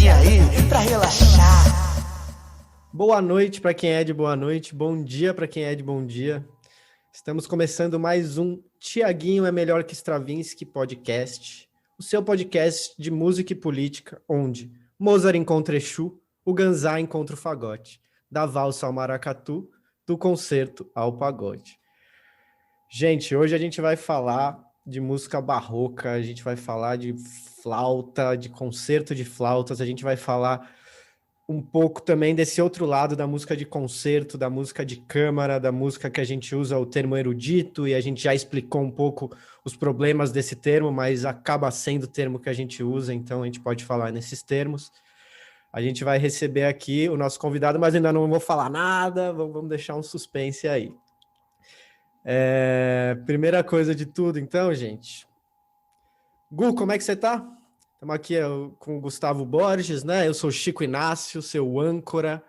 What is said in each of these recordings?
sentadinha aí pra relaxar. Boa noite para quem é de boa noite, bom dia para quem é de bom dia. Estamos começando mais um Tiaguinho é Melhor que Stravinsky podcast, o seu podcast de música e política, onde Mozart encontra Exu, o Ganzá encontra o fagote, da valsa ao maracatu, do concerto ao pagode. Gente, hoje a gente vai falar de música barroca, a gente vai falar de flauta, de concerto de flautas, a gente vai falar um pouco também desse outro lado da música de concerto, da música de câmara, da música que a gente usa o termo erudito, e a gente já explicou um pouco os problemas desse termo, mas acaba sendo o termo que a gente usa, então a gente pode falar nesses termos. A gente vai receber aqui o nosso convidado, mas ainda não vou falar nada, vamos deixar um suspense aí. Primeira coisa de tudo, então, gente. Gu, como é que você tá? Estamos aqui com o Gustavo Borges, né? Eu sou Chico Inácio, seu âncora.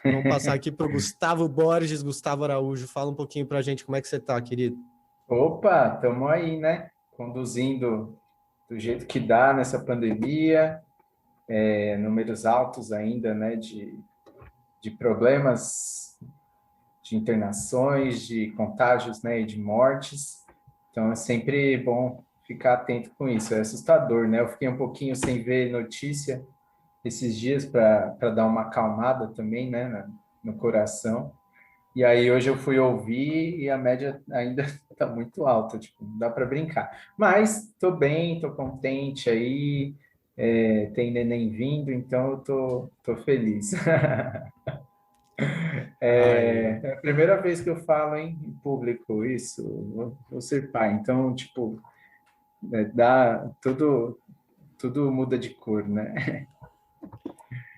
Vamos passar aqui para o Gustavo Borges, Gustavo Araújo. Fala um pouquinho para a gente como é que você tá, querido. Opa, estamos aí, né? Conduzindo do jeito que dá nessa pandemia, números altos ainda, né? De problemas, de internações, de contágios, né? E de mortes. Então é sempre bom ficar atento com isso. É assustador, né? Eu fiquei um pouquinho sem ver notícia esses dias para dar uma acalmada também, né? No coração. E aí hoje eu fui ouvir e a média ainda está muito alta, tipo, não dá para brincar. Mas estou bem, estou contente aí, tem neném vindo, então eu tô feliz. É a primeira vez que eu falo em público isso, vou ser pai, então, tipo, dá tudo muda de cor, né?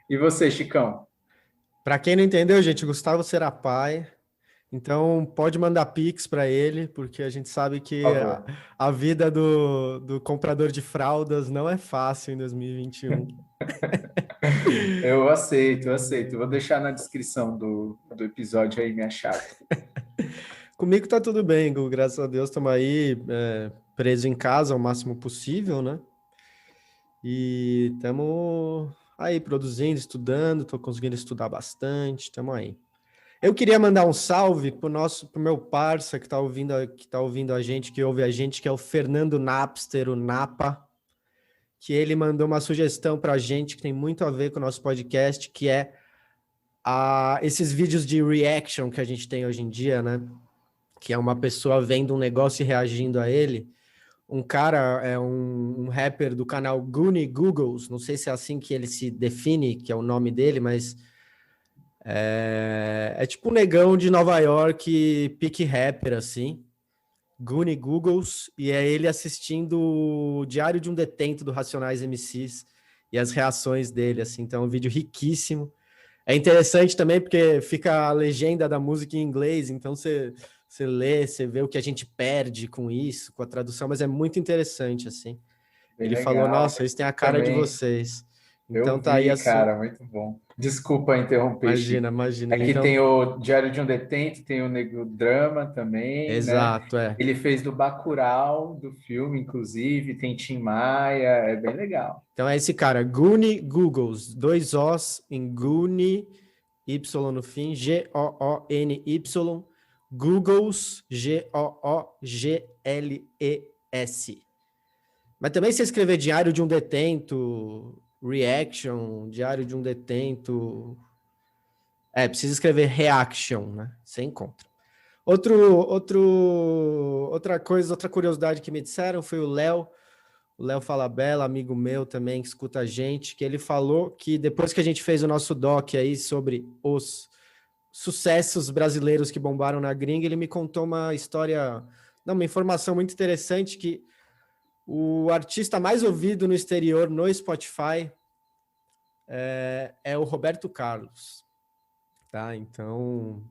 E você, Chicão? Para quem não entendeu, gente, Gustavo será pai. Então, pode mandar Pix para ele, porque a gente sabe que Por favor. a vida do comprador de fraldas não é fácil em 2021. Eu aceito, eu aceito. Vou deixar na descrição do episódio aí minha chave. Comigo tá tudo bem, Gu, graças a Deus. Estamos aí preso em casa o máximo possível, né? E estamos aí produzindo, estudando, estou conseguindo estudar bastante, estamos aí. Eu queria mandar um salve pro meu parça que tá ouvindo a gente, que ouve a gente, que é o Fernando Napster, o Napa, que ele mandou uma sugestão pra gente que tem muito a ver com o nosso podcast, que é esses vídeos de reaction que a gente tem hoje em dia, né? Que é uma pessoa vendo um negócio e reagindo a ele. Um cara, um rapper do canal Goonie Googles, não sei se é assim que ele se define, que é o nome dele, mas é tipo um negão de Nova York, pique rapper, assim. Goonie Googles, e é ele assistindo o Diário de um Detento do Racionais MCs e as reações dele, assim. Então é um vídeo riquíssimo. É interessante também porque fica a legenda da música em inglês, então você lê, você vê o que a gente perde com isso, com a tradução, mas é muito interessante, assim. Bem Ele falou, legal. nossa, eles têm a cara de Também vocês. Então eu tá aí vi, assim. cara, muito bom. Desculpa interromper, Imagina, Chico. imagina. Aqui Então, tem o Diário de um Detento, tem o Negro Drama também, né? exato, é. Ele fez do Bacurau, do filme, inclusive, tem Tim Maia, é bem legal. Então é esse cara, Goonie Googles, dois Os em Goonie, Y no fim, Goony, Googles, Googles. Mas também se escrever Diário de um Detento, Reaction, Diário de um Detento... precisa escrever Reaction, né? Você encontra. Outra curiosidade que me disseram foi o Léo Falabella, amigo meu também, que escuta a gente, que ele falou que depois que a gente fez o nosso doc aí sobre os sucessos brasileiros que bombaram na gringa, ele me contou uma história, uma informação muito interessante, que o artista mais ouvido no exterior, no Spotify, é o Roberto Carlos, tá? Então,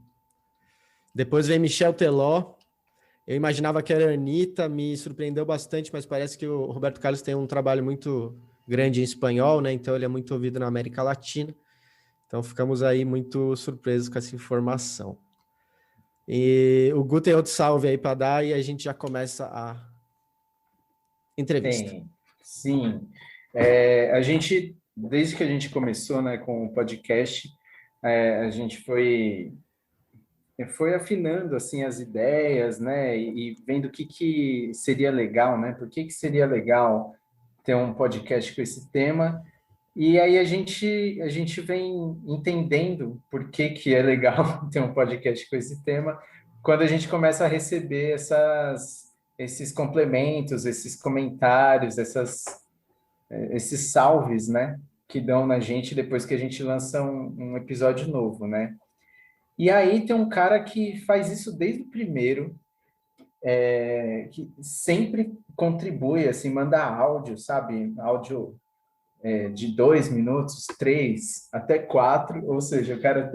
depois vem Michel Teló. Eu imaginava que era a Anitta, me surpreendeu bastante, mas parece que o Roberto Carlos tem um trabalho muito grande em espanhol, né? Então ele é muito ouvido na América Latina. Então ficamos aí muito surpresos com essa informação. E o Gu tem outro salve aí para dar e a gente já começa a entrevista. Tem, sim. A gente desde que a gente começou, né, com o podcast, a gente foi afinando assim as ideias, né, e vendo o que seria legal, né? Por que seria legal ter um podcast com esse tema? E aí a gente vem entendendo por que é legal ter um podcast com esse tema, quando a gente começa a receber esses complementos, esses comentários, esses salves, né, que dão na gente depois que a gente lança um episódio novo, né? E aí tem um cara que faz isso desde o primeiro, que sempre contribui, assim, manda áudio, sabe? Áudio de 2 minutos, 3, até 4, ou seja, o cara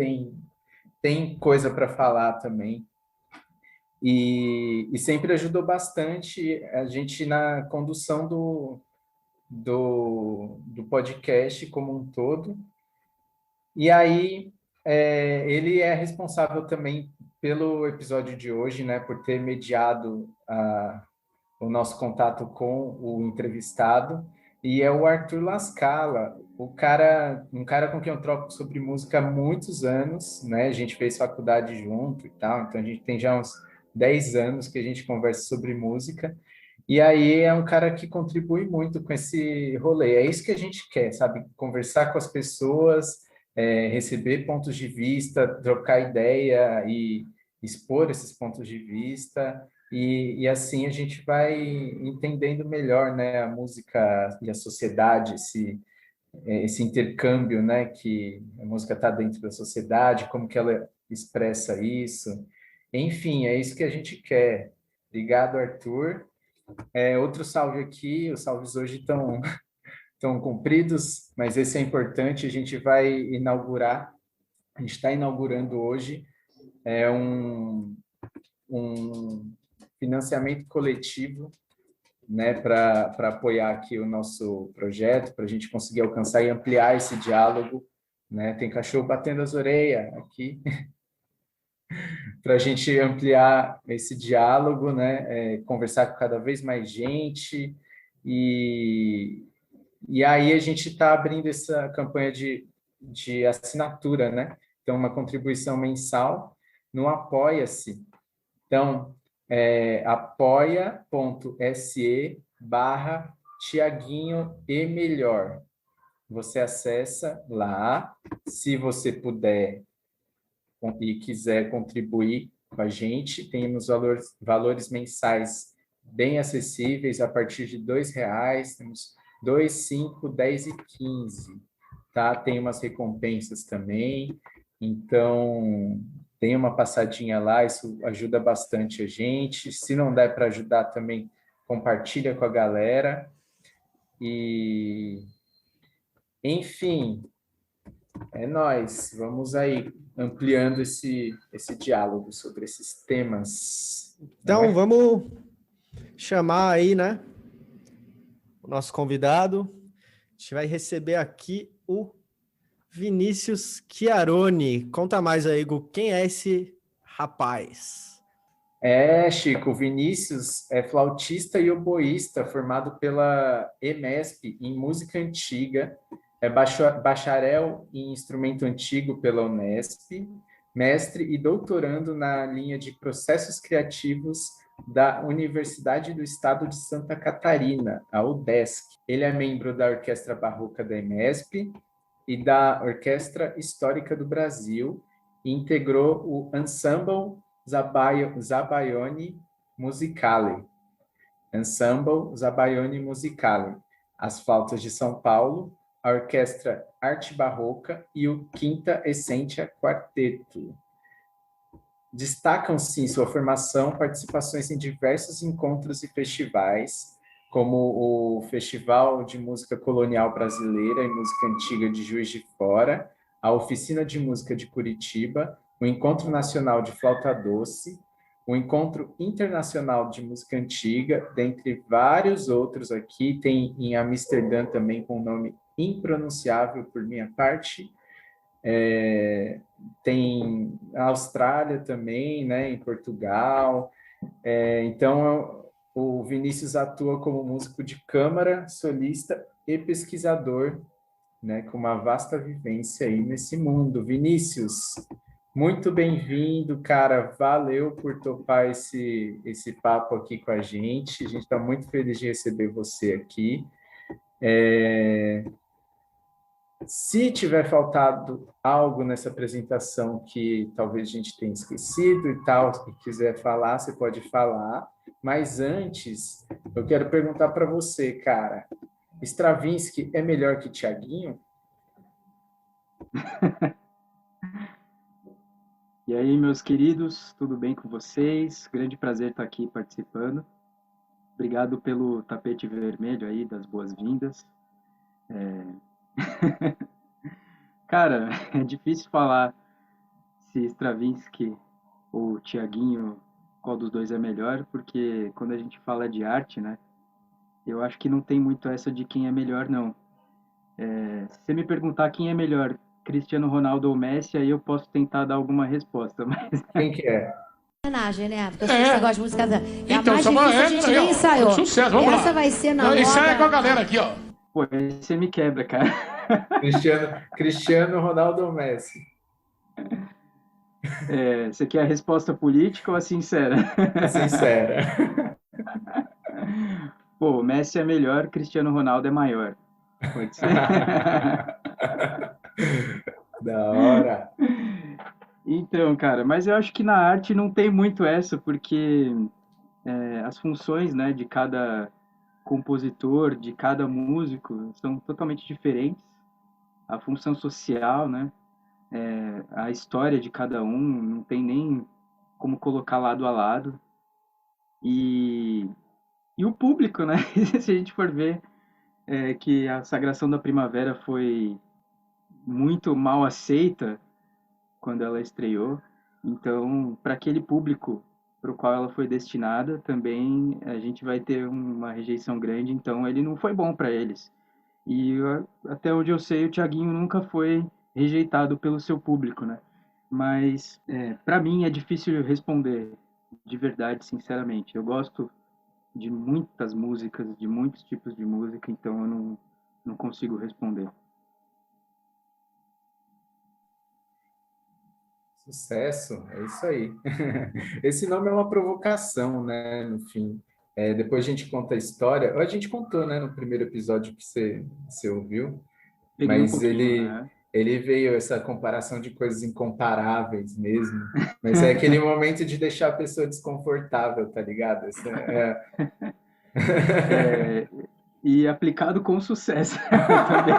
tem coisa para falar também. E sempre ajudou bastante a gente na condução do podcast como um todo. E aí, ele é responsável também pelo episódio de hoje, né, por ter mediado o nosso contato com o entrevistado, e é o Arthur Lascala, um cara com quem eu troco sobre música há muitos anos, né? A gente fez faculdade junto e tal, então a gente tem já uns 10 anos que a gente conversa sobre música, e aí é um cara que contribui muito com esse rolê. É isso que a gente quer, sabe? Conversar com as pessoas, receber pontos de vista, trocar ideia e expor esses pontos de vista. E assim a gente vai entendendo melhor, né, a música e a sociedade, esse intercâmbio, né, que a música está dentro da sociedade, como que ela expressa isso. Enfim, é isso que a gente quer. Obrigado, Arthur. Outro salve aqui, os salves hoje estão cumpridos, mas esse é importante, a gente está inaugurando hoje um financiamento coletivo, né, para apoiar aqui o nosso projeto, para a gente conseguir alcançar e ampliar esse diálogo, né? Tem cachorro batendo as orelhas aqui, para a gente ampliar esse diálogo, né? Conversar com cada vez mais gente e, e aí a gente está abrindo essa campanha de assinatura, né? Então, uma contribuição mensal no Apoia-se. Então, apoia.se Tiaguinho e Melhor. Você acessa lá, se você puder e quiser contribuir com a gente, temos valores mensais bem acessíveis, a partir de R$ 2, temos 2, 5, 10 e 15, tá? Tem umas recompensas também, então tem uma passadinha lá, isso ajuda bastante a gente. Se não der para ajudar também, compartilha com a galera. E, enfim, é nóis. Vamos aí ampliando esse diálogo sobre esses temas. Então, vamos chamar aí, né, o nosso convidado. A gente vai receber aqui o Vinícius Chiaroni. Conta mais aí, Gu, quem é esse rapaz? Chico, o Vinícius é flautista e oboísta, formado pela EMESP em música antiga, é bacharel em instrumento antigo pela Unesp, mestre e doutorando na linha de processos criativos da Universidade do Estado de Santa Catarina, a UDESC. Ele é membro da Orquestra Barroca da EMESP e da Orquestra Histórica do Brasil e integrou o Ensemble Zabaione Musicale. Ensemble Zabaione Musicale. As Flautas de São Paulo, a Orquestra Arte Barroca e o Quinta Essentia Quarteto. Destacam-se em sua formação participações em diversos encontros e festivais, como o Festival de Música Colonial Brasileira e Música Antiga de Juiz de Fora, a Oficina de Música de Curitiba, o Encontro Nacional de Flauta Doce, o Encontro Internacional de Música Antiga, dentre vários outros aqui. Tem em Amsterdã também, com um nome impronunciável por minha parte. Tem a Austrália também, né, em Portugal. Então, o Vinícius atua como músico de câmara, solista e pesquisador né, com uma vasta vivência aí nesse mundo. Vinícius, muito bem-vindo, cara. Valeu por topar esse papo aqui com a gente. A gente está muito feliz de receber você aqui. Se tiver faltado algo nessa apresentação que talvez a gente tenha esquecido e tal, se quiser falar, você pode falar. Mas antes, eu quero perguntar para você, cara, Stravinsky é melhor que Tiaguinho? E aí, meus queridos, tudo bem com vocês? Grande prazer estar aqui participando. Obrigado pelo tapete vermelho aí, das boas-vindas. Cara, é difícil falar se Stravinsky ou Tiaguinho, qual dos dois é melhor, porque quando a gente fala de arte, né, eu acho que não tem muito essa de quem é melhor, não. Se você me perguntar quem é melhor, Cristiano Ronaldo ou Messi, aí eu posso tentar dar alguma resposta, mas Quem que é? Homenagem, né? Porque eu sei que você gosta de música. É Então, a mais essa difícil, a gente nem ensaiou. sucesso, vamos Essa lá. vai ser na Não, moda. ensaia com a galera aqui, ó. pô, aí você me quebra, cara. Cristiano Ronaldo ou Messi? Você quer a resposta política ou a sincera? Sincera. Pô, Messi é melhor, Cristiano Ronaldo é maior. Pode ser? Da hora. Então, cara, mas eu acho que na arte não tem muito essa, porque as funções, né, de cada compositor, de cada músico, são totalmente diferentes. A função social, né, a história de cada um, não tem nem como colocar lado a lado. E o público, né, se a gente for ver que a Sagração da Primavera foi muito mal aceita quando ela estreou. Então, para aquele público para o qual ela foi destinada, também a gente vai ter uma rejeição grande. Então, ele não foi bom para eles. E até onde eu sei, o Thiaguinho nunca foi rejeitado pelo seu público, né? Mas, para mim, é difícil responder de verdade, sinceramente. Eu gosto de muitas músicas, de muitos tipos de música, então eu não consigo responder. Sucesso, é isso aí. Esse nome é uma provocação, né? No fim. Depois a gente conta a história. A gente contou, né, no primeiro episódio que você ouviu, Peguei um mas pouquinho, né? ele veio essa comparação de coisas incomparáveis mesmo. Mas é aquele momento de deixar a pessoa desconfortável, tá ligado? E aplicado com sucesso também.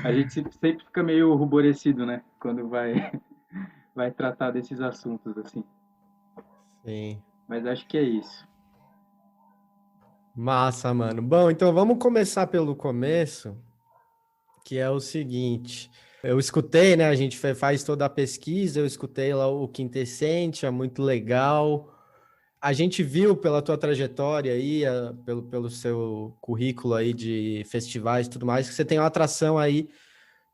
A gente sempre fica meio ruborecido, né? Quando vai tratar desses assuntos, assim. Sim. Mas acho que é isso. Massa, mano. Bom, então vamos começar pelo começo, que é o seguinte. Eu escutei, né? A gente faz toda a pesquisa, eu escutei lá o Quintessência, muito legal. A gente viu pela tua trajetória aí, pelo seu currículo aí de festivais e tudo mais, que você tem uma atração aí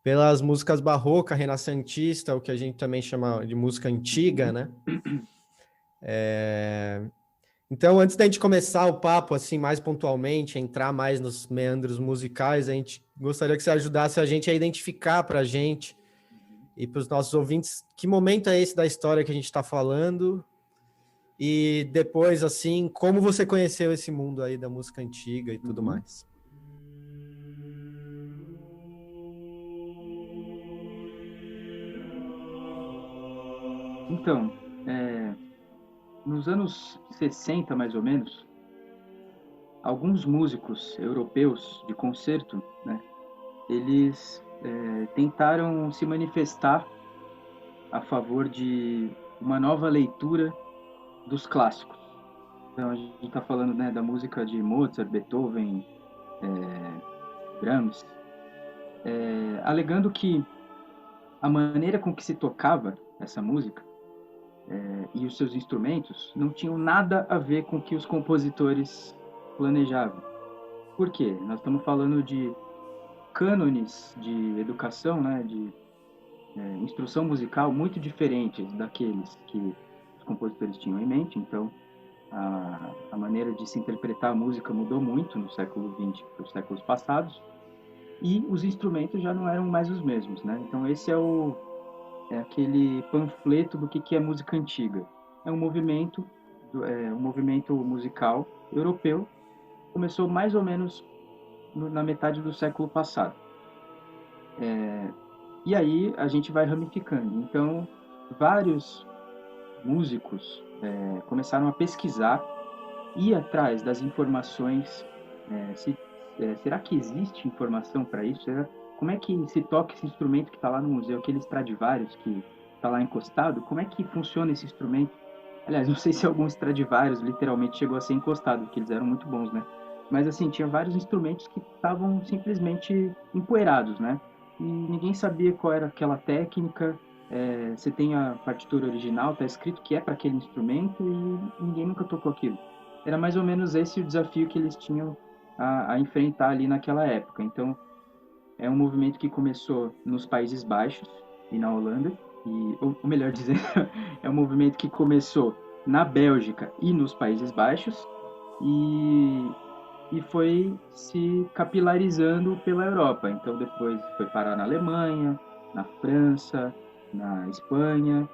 pelas músicas barroca, renascentista, o que a gente também chama de música antiga, né? Então, antes da gente começar o papo, assim, mais pontualmente, entrar mais nos meandros musicais, a gente gostaria que você ajudasse a gente a identificar para a gente e para os nossos ouvintes que momento é esse da história que a gente está falando e depois, assim, como você conheceu esse mundo aí da música antiga e tudo mais. Então, nos anos 60, mais ou menos, alguns músicos europeus de concerto, né, eles tentaram se manifestar a favor de uma nova leitura dos clássicos. Então, a gente está falando, né, da música de Mozart, Beethoven, Brahms, alegando que a maneira com que se tocava essa música e os seus instrumentos não tinham nada a ver com o que os compositores planejavam. Por quê? Nós estamos falando de cânones de educação, né, de instrução musical muito diferentes daqueles que os compositores tinham em mente. Então, A maneira de se interpretar a música mudou muito no século XX para os séculos passados, e os instrumentos já não eram mais os mesmos, né? Então esse é aquele panfleto do que é música antiga. É um movimento musical europeu, começou mais ou menos na metade do século passado. E aí a gente vai ramificando. Então, vários músicos começaram a pesquisar, ir atrás das informações. Será que existe informação para isso? Como é que se toca esse instrumento que está lá no museu, aquele Stradivarius que está lá encostado? Como é que funciona esse instrumento? Aliás, não sei se algum Stradivarius literalmente chegou a ser encostado, porque eles eram muito bons, né? Mas assim, tinha vários instrumentos que estavam simplesmente empoeirados, né? E ninguém sabia qual era aquela técnica. Você tem a partitura original, tá escrito que é para aquele instrumento e ninguém nunca tocou aquilo. Era mais ou menos esse o desafio que eles tinham a enfrentar ali naquela época. Então, é um movimento que começou nos Países Baixos e na Holanda, ou melhor dizendo, é um movimento que começou na Bélgica e nos Países Baixos e foi se capilarizando pela Europa. Então, depois foi parar na Alemanha, na França, na Espanha,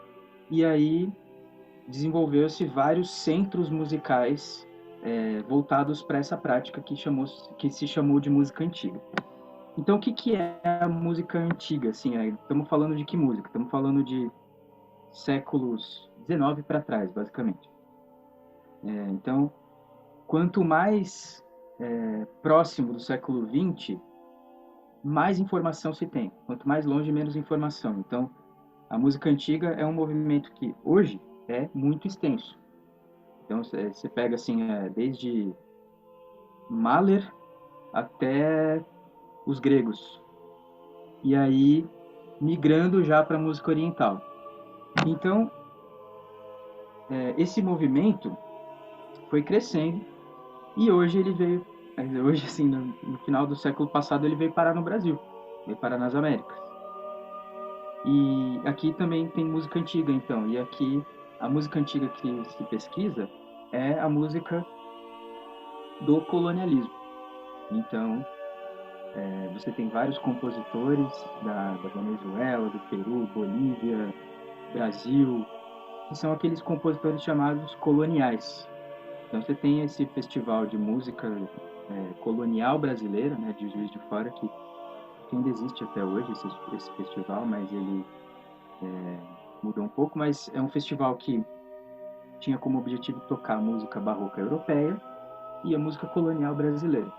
e aí desenvolveu-se vários centros musicais voltados para essa prática que se chamou de música antiga. Então, o que é a música antiga? Assim, estamos falando de que música? Estamos falando de séculos XIX para trás, basicamente. Então, quanto mais próximo do século XX, mais informação se tem. Quanto mais longe, menos informação. Então, a música antiga é um movimento que hoje é muito extenso. Então, você pega assim, desde Mahler até os gregos. E aí, migrando já para a música oriental. Então, esse movimento foi crescendo e hoje ele veio, assim, no final do século passado, ele veio parar no Brasil, veio parar nas Américas. E aqui também tem música antiga, então. E aqui, a música antiga que se pesquisa é a música do colonialismo. Então, você tem vários compositores da Venezuela, do Peru, Bolívia, Brasil, que são aqueles compositores chamados coloniais. Então, você tem esse festival de música colonial brasileira, né, de Juiz de Fora, que ainda existe até hoje, esse festival, mas ele mudou um pouco, mas é um festival que tinha como objetivo tocar a música barroca europeia e a música colonial brasileira.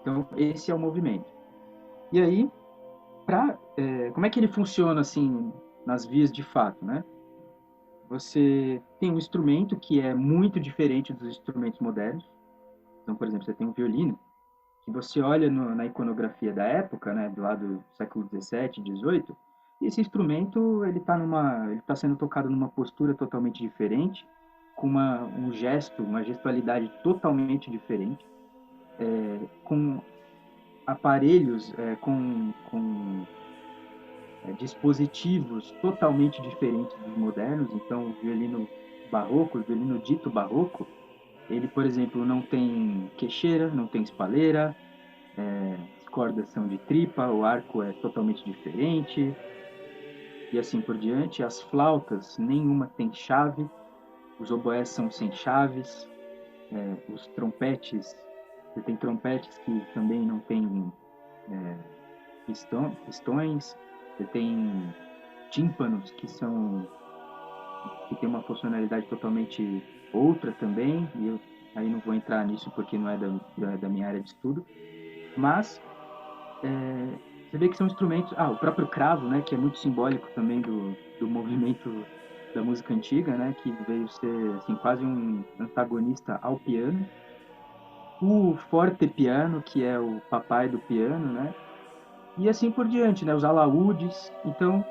Então, esse é o movimento. E aí, como é que ele funciona, assim, nas vias de fato, né? Você tem um instrumento que é muito diferente dos instrumentos modernos. Então, por exemplo, você tem um violino, que você olha na iconografia da época, né, do lado do século XVII, XVIII, e esse instrumento ele está sendo tocado numa postura totalmente diferente, com um gesto, uma gestualidade totalmente diferente, com aparelhos, com dispositivos totalmente diferentes dos modernos. Então, o violino barroco, o violino dito barroco, ele, por exemplo, não tem queixeira, não tem espaleira, as cordas são de tripa, o arco é totalmente diferente, e assim por diante. As flautas, nenhuma tem chave, os oboés são sem chaves, os trompetes, você tem trompetes que também não tem pistões, você tem tímpanos que tem uma funcionalidade totalmente outra também, e eu aí não vou entrar nisso porque não é da minha área de estudo, mas você vê que são instrumentos, o próprio cravo, né, que é muito simbólico também do movimento da música antiga, né, que veio ser assim, quase um antagonista ao piano, o fortepiano, que é o papai do piano, né, e assim por diante, né, os alaúdes. Então,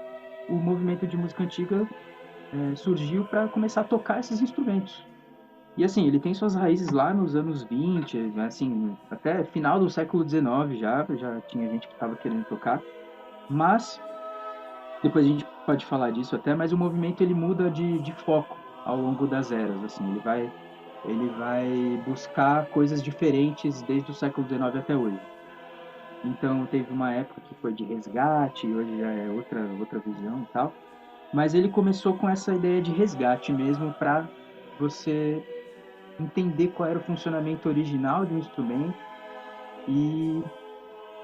o movimento de música antiga surgiu para começar a tocar esses instrumentos. E assim, ele tem suas raízes lá nos anos 20, assim, até final do século XIX já tinha gente que estava querendo tocar. Mas, depois a gente pode falar disso até, mas o movimento ele muda de foco. ao longo das eras, assim, ele vai buscar coisas diferentes desde o século XIX até hoje. Então teve uma época que foi de resgate, hoje já é outra visão e tal, mas ele começou com essa ideia de resgate mesmo para você entender qual era o funcionamento original de um instrumento e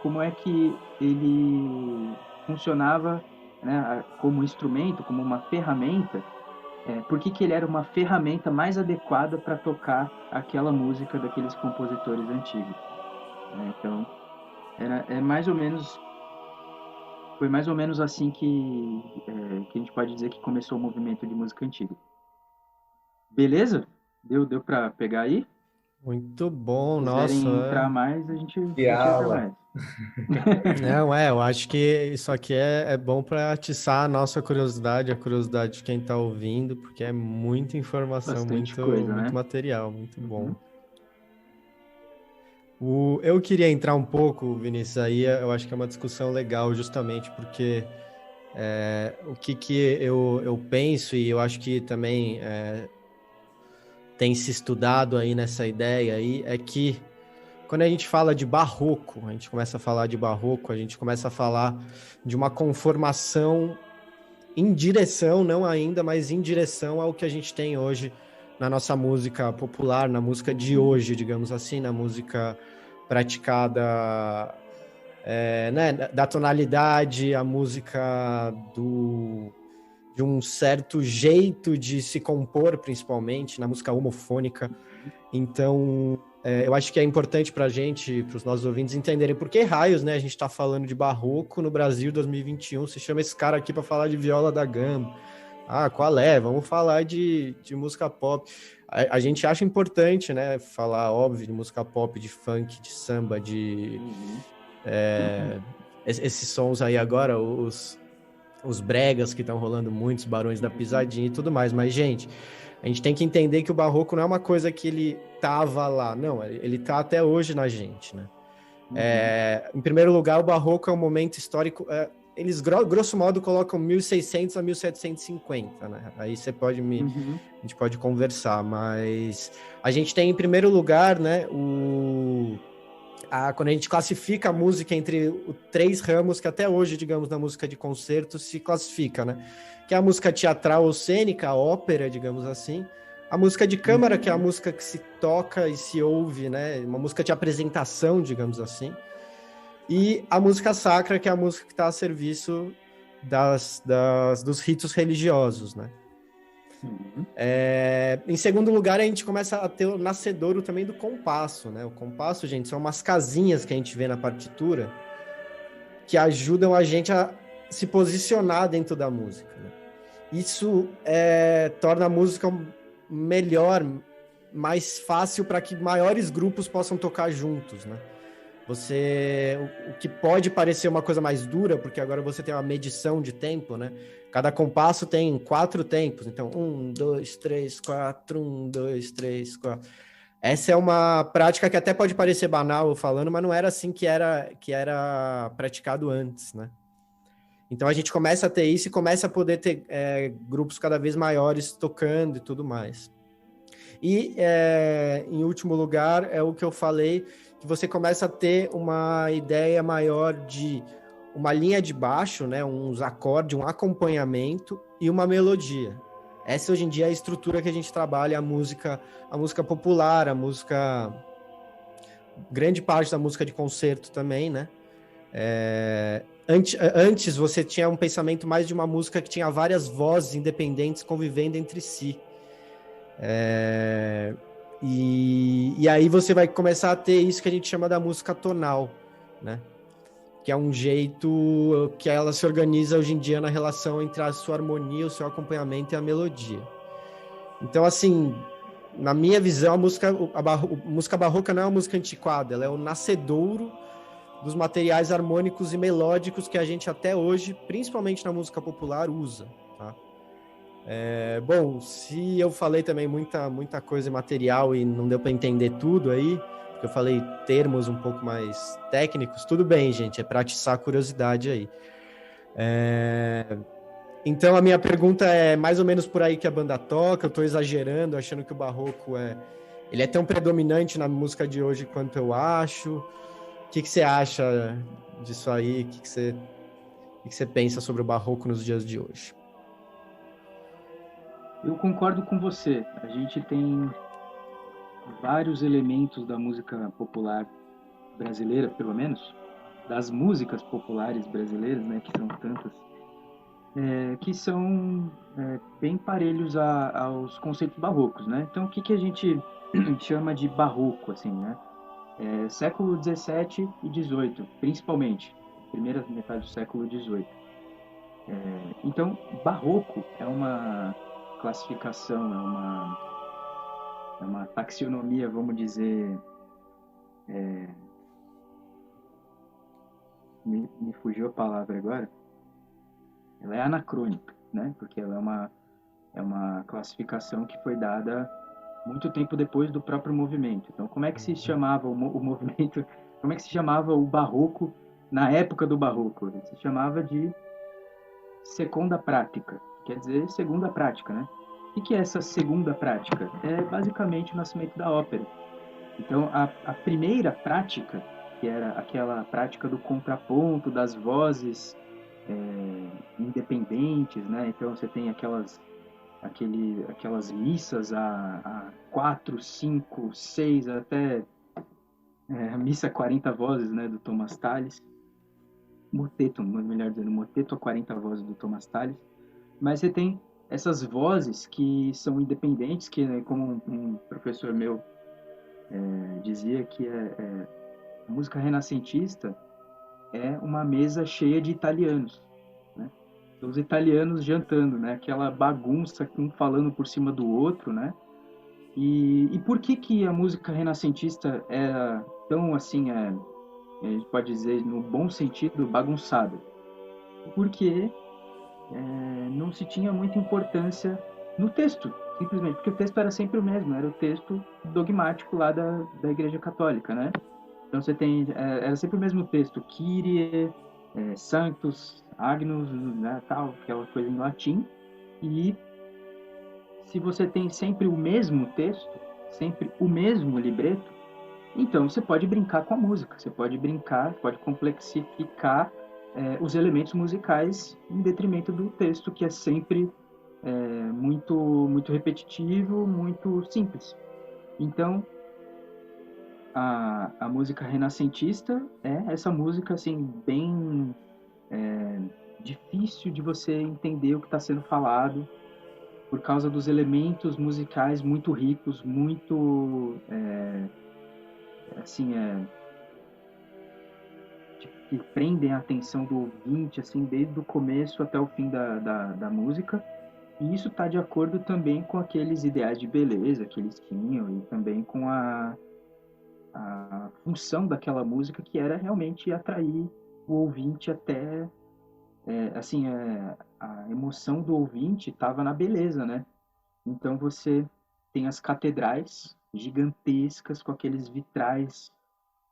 como é que ele funcionava, né, como instrumento, como uma ferramenta, por que ele era uma ferramenta mais adequada para tocar aquela música daqueles compositores antigos, né? Então, foi mais ou menos assim que a gente pode dizer que começou o movimento de música antiga. Beleza? Deu para pegar aí? Muito bom, Se nossa. quiserem entrar mais, a gente entra aula. mais. Não, eu acho que isso aqui é bom para atiçar a nossa curiosidade, a curiosidade de quem está ouvindo, porque é muita informação, Bastante muito, coisa, muito né? material, muito bom. Uhum. Eu queria entrar um pouco, Vinícius, aí eu acho que é uma discussão legal, justamente porque o que eu penso, e eu acho que também tem se estudado aí nessa ideia aí, é que quando a gente fala de barroco, a gente começa a falar de barroco, a gente começa a falar de uma conformação em direção, não ainda, mas em direção ao que a gente tem hoje na nossa música popular, na música de hoje, digamos assim, na música praticada, né, da tonalidade, a música de um certo jeito de se compor, principalmente, na música homofônica. Então, eu acho que é importante para a gente, para os nossos ouvintes, entenderem por que raios, né, a gente está falando de barroco no Brasil 2021. Você chama esse cara aqui para falar de viola da gamba. Ah, qual é? Vamos falar de música pop. A gente acha importante, né, falar, óbvio, de música pop, de funk, de samba, de esses sons aí agora, os bregas que estão rolando muito, os barões da pisadinha e tudo mais. Mas, gente, a gente tem que entender que o barroco não é uma coisa que ele tava lá, não, ele tá até hoje na gente, né? Em primeiro lugar, o barroco é um momento histórico, eles grosso modo colocam 1600 a 1750, né? Aí você pode a gente pode conversar, mas a gente tem em primeiro lugar, né, quando a gente classifica a música entre os três ramos que até hoje, digamos, na música de concerto se classifica, né? Que é a música teatral ou cênica, a ópera, digamos assim. A música de câmara, que é a música que se toca e se ouve, né? Uma música de apresentação, digamos assim. E a música sacra, que é a música que está a serviço dos ritos religiosos, né? Em segundo lugar, a gente começa a ter o nascedouro também do compasso, né? O compasso, gente, são umas casinhas que a gente vê na partitura que ajudam a gente a se posicionar dentro da música, né? Isso torna a música melhor, mais fácil para que maiores grupos possam tocar juntos, né? O que pode parecer uma coisa mais dura, porque agora você tem uma medição de tempo, né? Cada compasso tem 4 tempos, então 1, 2, 3, 4, 1, 2, 3, 4. Essa é uma prática que até pode parecer banal falando, mas não era assim que era praticado antes, né? Então a gente começa a ter isso e começa a poder ter grupos cada vez maiores tocando e tudo mais. E, em último lugar, é o que eu falei, que você começa a ter uma ideia maior de uma linha de baixo, né, uns acordes, um acompanhamento e uma melodia. Essa hoje em dia é a estrutura que a gente trabalha, a música popular, grande parte da música de concerto também, né? Antes você tinha um pensamento mais de uma música que tinha várias vozes independentes convivendo entre si. E aí você vai começar a ter isso que a gente chama da música tonal, né? Que é um jeito que ela se organiza hoje em dia na relação entre a sua harmonia, o seu acompanhamento e a melodia. Então, assim, na minha visão, a música barroca não é uma música antiquada, ela é o nascedouro dos materiais harmônicos e melódicos que a gente até hoje, principalmente na música popular, usa, tá? Bom, se eu falei também muita coisa material e não deu para entender tudo aí, porque eu falei termos um pouco mais técnicos, tudo bem, gente, é para atiçar a curiosidade aí. Então a minha pergunta é mais ou menos por aí que a banda toca. Eu tô exagerando, achando que o barroco ele é tão predominante na música de hoje quanto eu acho. O que você acha disso aí? O que você pensa sobre o barroco nos dias de hoje? Eu concordo com você. A gente tem vários elementos da música popular brasileira, pelo menos, das músicas populares brasileiras, né, que são tantas, que são bem parelhos aos conceitos barrocos, né? Então, o que a gente chama de barroco, assim, né? Século XVII e XVIII, principalmente, primeira metade do século XVIII. Então, barroco é uma classificação, é uma taxonomia, vamos dizer, me fugiu a palavra agora. Ela é anacrônica, né? Porque ela é uma classificação que foi dada muito tempo depois do próprio movimento. Então, como é que se chamava o movimento? Como é que se chamava o barroco na época do barroco? Se chamava de seconda prática, quer dizer, segunda prática, né? O que é essa segunda prática? É basicamente o nascimento da ópera. Então, a primeira prática, que era aquela prática do contraponto, das vozes independentes, né? Então, você tem aquelas missas a 4, 5, 6, até missa 40 vozes, né, do Thomas Tallis. Moteto, melhor dizendo, moteto a 40 vozes do Thomas Tallis. Mas você tem essas vozes que são independentes, que, né, como um professor meu dizia, que a música renascentista é uma mesa cheia de italianos, né? Os italianos jantando, né? Aquela bagunça, um falando por cima do outro, né? E por que a música renascentista era tão, assim, a gente pode dizer, no bom sentido, bagunçada? Porque não se tinha muita importância no texto, simplesmente, porque o texto era sempre o mesmo, era o texto dogmático lá da Igreja Católica, né? Então você tem, era sempre o mesmo texto, Kyrie, Sanctus, Agnus, né, tal, aquela coisa em latim, e se você tem sempre o mesmo texto, sempre o mesmo libreto, então você pode brincar com a música, você pode brincar, pode complexificar os elementos musicais em detrimento do texto, que é sempre muito, muito repetitivo, muito simples. Então, a música renascentista é essa música assim bem difícil de você entender o que está sendo falado por causa dos elementos musicais muito ricos, muito assim que prendem a atenção do ouvinte assim desde o começo até o fim da música. E isso está de acordo também com aqueles ideais de beleza que eles tinham e também com a função daquela música, que era realmente atrair o ouvinte até a emoção do ouvinte estava na beleza, né? Então você tem as catedrais gigantescas com aqueles vitrais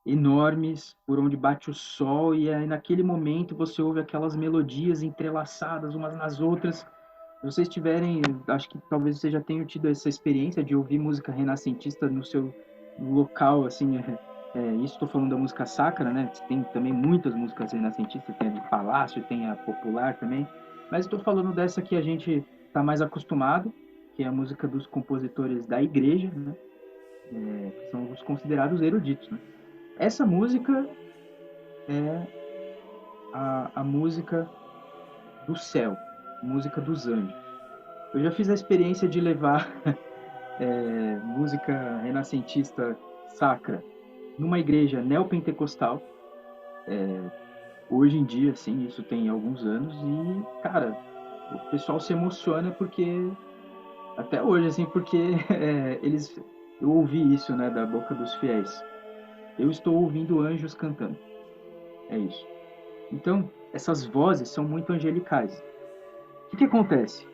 enormes por onde bate o sol, e aí naquele momento você ouve aquelas melodias entrelaçadas umas nas outras. Se vocês tiverem, acho que talvez você já tenha tido essa experiência de ouvir música renascentista no seu local, assim, isso estou falando da música sacra, né? Tem também muitas músicas renascentistas, tem a de palácio, tem a popular também, mas estou falando dessa que a gente está mais acostumado, que é a música dos compositores da igreja, né? Que são os considerados eruditos, né? Essa música é a música do céu, música dos anjos. Eu já fiz a experiência de levar música renascentista sacra numa igreja neopentecostal, hoje em dia, assim, isso tem alguns anos, e, cara, o pessoal se emociona porque, até hoje, assim, porque eu ouvi isso, né, da boca dos fiéis. Eu estou ouvindo anjos cantando. É isso. Então, essas vozes são muito angelicais. O que acontece?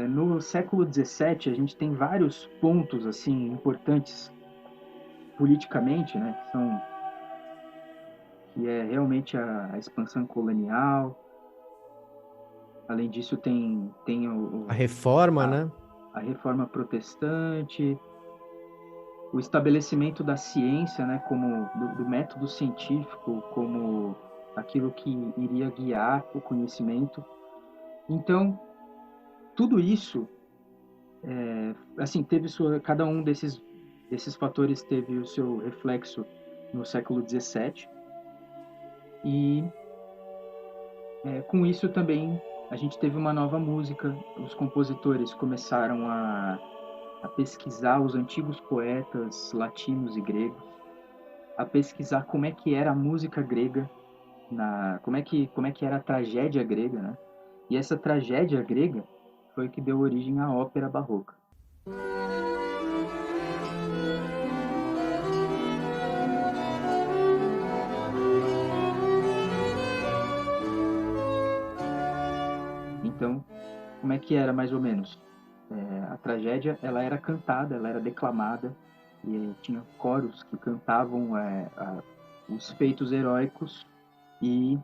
No século XVII, a gente tem vários pontos assim importantes politicamente, né, que é realmente a expansão colonial, Além disso, tem A reforma, né? a reforma protestante, o estabelecimento da ciência, né, como do método científico, como aquilo que iria guiar o conhecimento. Então, tudo isso, assim, cada um desses fatores teve o seu reflexo no século XVII, e com isso também a gente teve uma nova música. Os compositores começaram a pesquisar os antigos poetas latinos e gregos, a pesquisar como é que era a música grega, como é que era a tragédia grega, né? E essa tragédia grega foi o que deu origem à ópera barroca. Então, como é que era mais ou menos? A tragédia, ela era cantada, ela era declamada, e tinha coros que cantavam os feitos heróicos e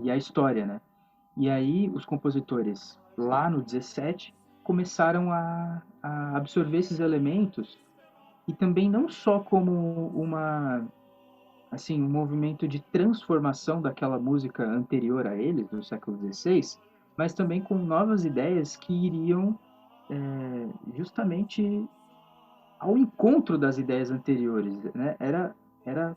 a história, né? E aí os compositores, lá no 17, começaram a absorver esses elementos, e também não só como um movimento de transformação daquela música anterior a eles, do século XVI, mas também com novas ideias que iriam justamente ao encontro das ideias anteriores, né? Era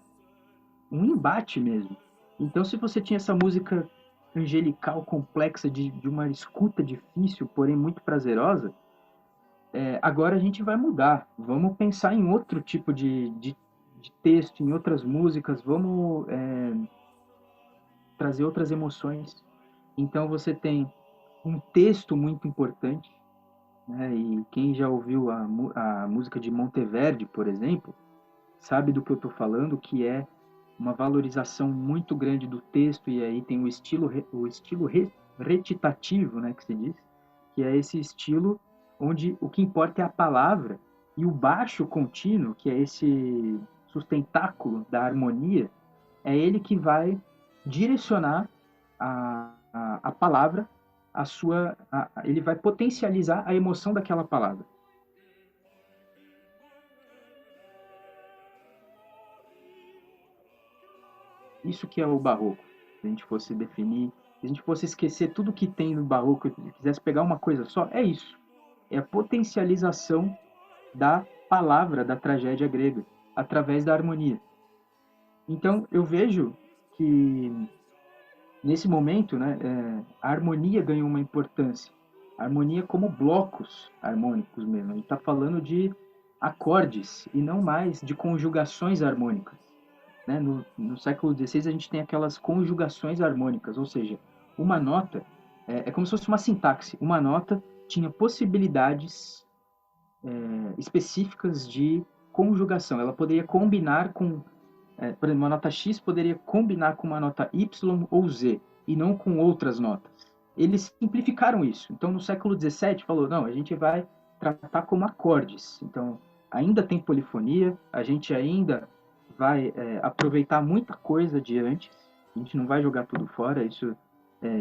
um embate mesmo. Então, se você tinha essa música angelical, complexa, de uma escuta difícil, porém muito prazerosa, agora a gente vai mudar. Vamos pensar em outro tipo de texto, em outras músicas, vamos trazer outras emoções. Então, você tem um texto muito importante, né? E quem já ouviu a música de Monteverdi, por exemplo, sabe do que eu estou falando, que é uma valorização muito grande do texto. E aí tem o estilo recitativo, né, que se diz, que é esse estilo onde o que importa é a palavra, e o baixo contínuo, que é esse sustentáculo da harmonia, é ele que vai direcionar a palavra, ele vai potencializar a emoção daquela palavra. Isso que é o barroco. Se a gente fosse definir, se a gente fosse esquecer tudo que tem no barroco e quisesse pegar uma coisa só, é isso. É a potencialização da palavra da tragédia grega através da harmonia. Então, eu vejo que nesse momento, né, a harmonia ganhou uma importância. A harmonia como blocos harmônicos mesmo. A gente está falando de acordes e não mais de conjugações harmônicas. Né? No século XVI a gente tem aquelas conjugações harmônicas, ou seja, uma nota é como se fosse uma sintaxe. Uma nota tinha possibilidades específicas de conjugação. Ela poderia combinar com, por exemplo, uma nota X poderia combinar com uma nota Y ou Z, e não com outras notas. Eles simplificaram isso. Então, no século XVII, falou, não, a gente vai tratar como acordes. Então, ainda tem polifonia, a gente ainda vai aproveitar muita coisa de antes, a gente não vai jogar tudo fora, isso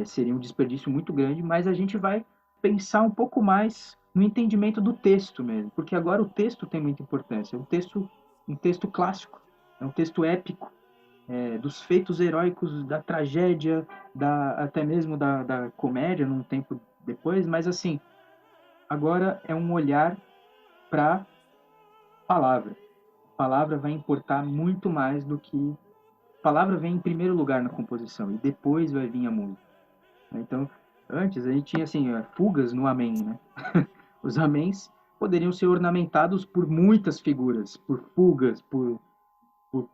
seria um desperdício muito grande, mas a gente vai pensar um pouco mais no entendimento do texto mesmo, porque agora o texto tem muita importância. É um texto clássico, é um texto épico, dos feitos heróicos, da tragédia, até mesmo da comédia, num tempo depois, mas assim, agora é um olhar para a palavra. A palavra vai importar muito mais do que... A palavra vem em primeiro lugar na composição, e depois vai vir a música. Então, antes a gente tinha assim, fugas no amém, né? Os améns poderiam ser ornamentados por muitas figuras, por fugas, por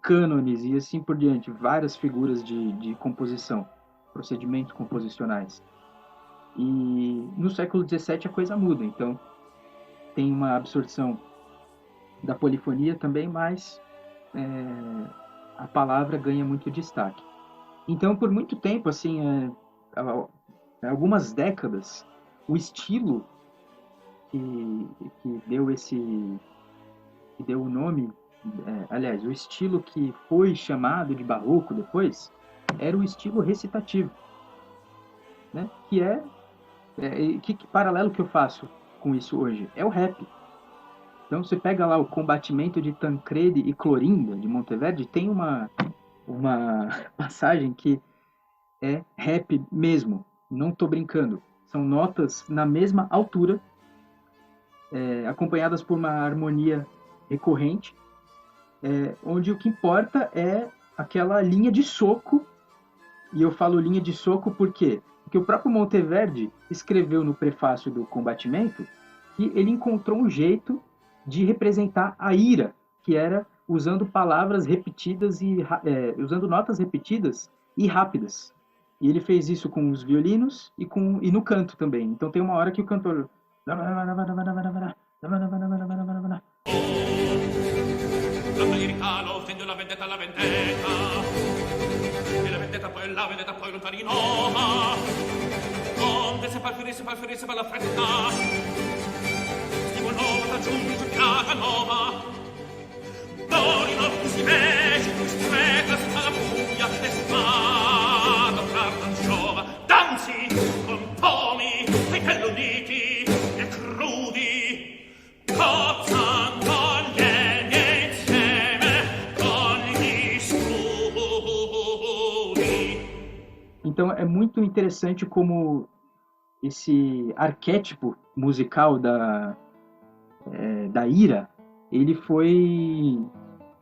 cânones e assim por diante, várias figuras de composição, procedimentos composicionais. E no século XVII a coisa muda, então tem uma absorção da polifonia também, mas a palavra ganha muito destaque. Então, por muito tempo, assim, algumas décadas, o estilo que deu o nome, aliás, o estilo que foi chamado de barroco depois, era o estilo recitativo. né? Que paralelo que eu faço com isso hoje? É o rap. Então, você pega lá o Combatimento de Tancredi e Clorinda, de Monteverdi, tem uma passagem que é rap mesmo, não tô brincando. São notas na mesma altura, acompanhadas por uma harmonia recorrente, onde o que importa é aquela linha de soco, e eu falo linha de soco por quê? Porque o próprio Monteverdi escreveu no prefácio do Combatimento que ele encontrou um jeito de representar a ira, que era usando palavras repetidas usando notas repetidas e rápidas. E ele fez isso com os violinos e no canto também. Então tem uma hora que o cantor la vendetta poi la vendetta poi lontani nova onde se palferisse per la fretta nova giunge piaga nova dorino si vece stretta sta la buia e spada cardan giova danzi con tomi e pelloniti e crudi cozzan con gli insieme con gli scudi. Então é muito interessante como esse arquétipo musical da ira, ele foi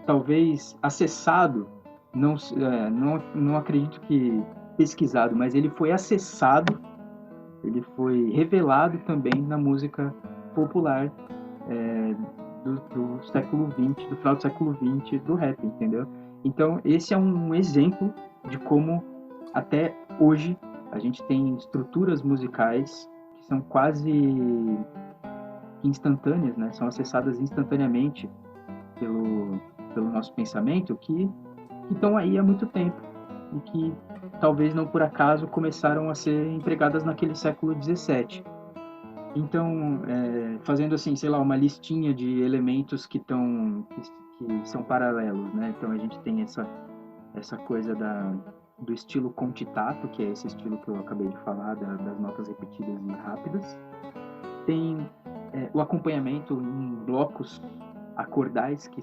talvez acessado, não acredito que pesquisado, mas ele foi acessado, ele foi revelado também na música popular do século XX, do final do século XX, do rap, entendeu? Então esse é um exemplo de como até hoje a gente tem estruturas musicais que são quase instantâneas, né? São acessadas instantaneamente pelo nosso pensamento, que estão aí há muito tempo e que talvez não por acaso começaram a ser empregadas naquele século XVII. Então, fazendo assim, sei lá, uma listinha de elementos que são paralelos, né? Então a gente tem essa coisa do estilo contitato, que é esse estilo que eu acabei de falar, das notas repetidas e rápidas. Tem o acompanhamento em blocos acordais, que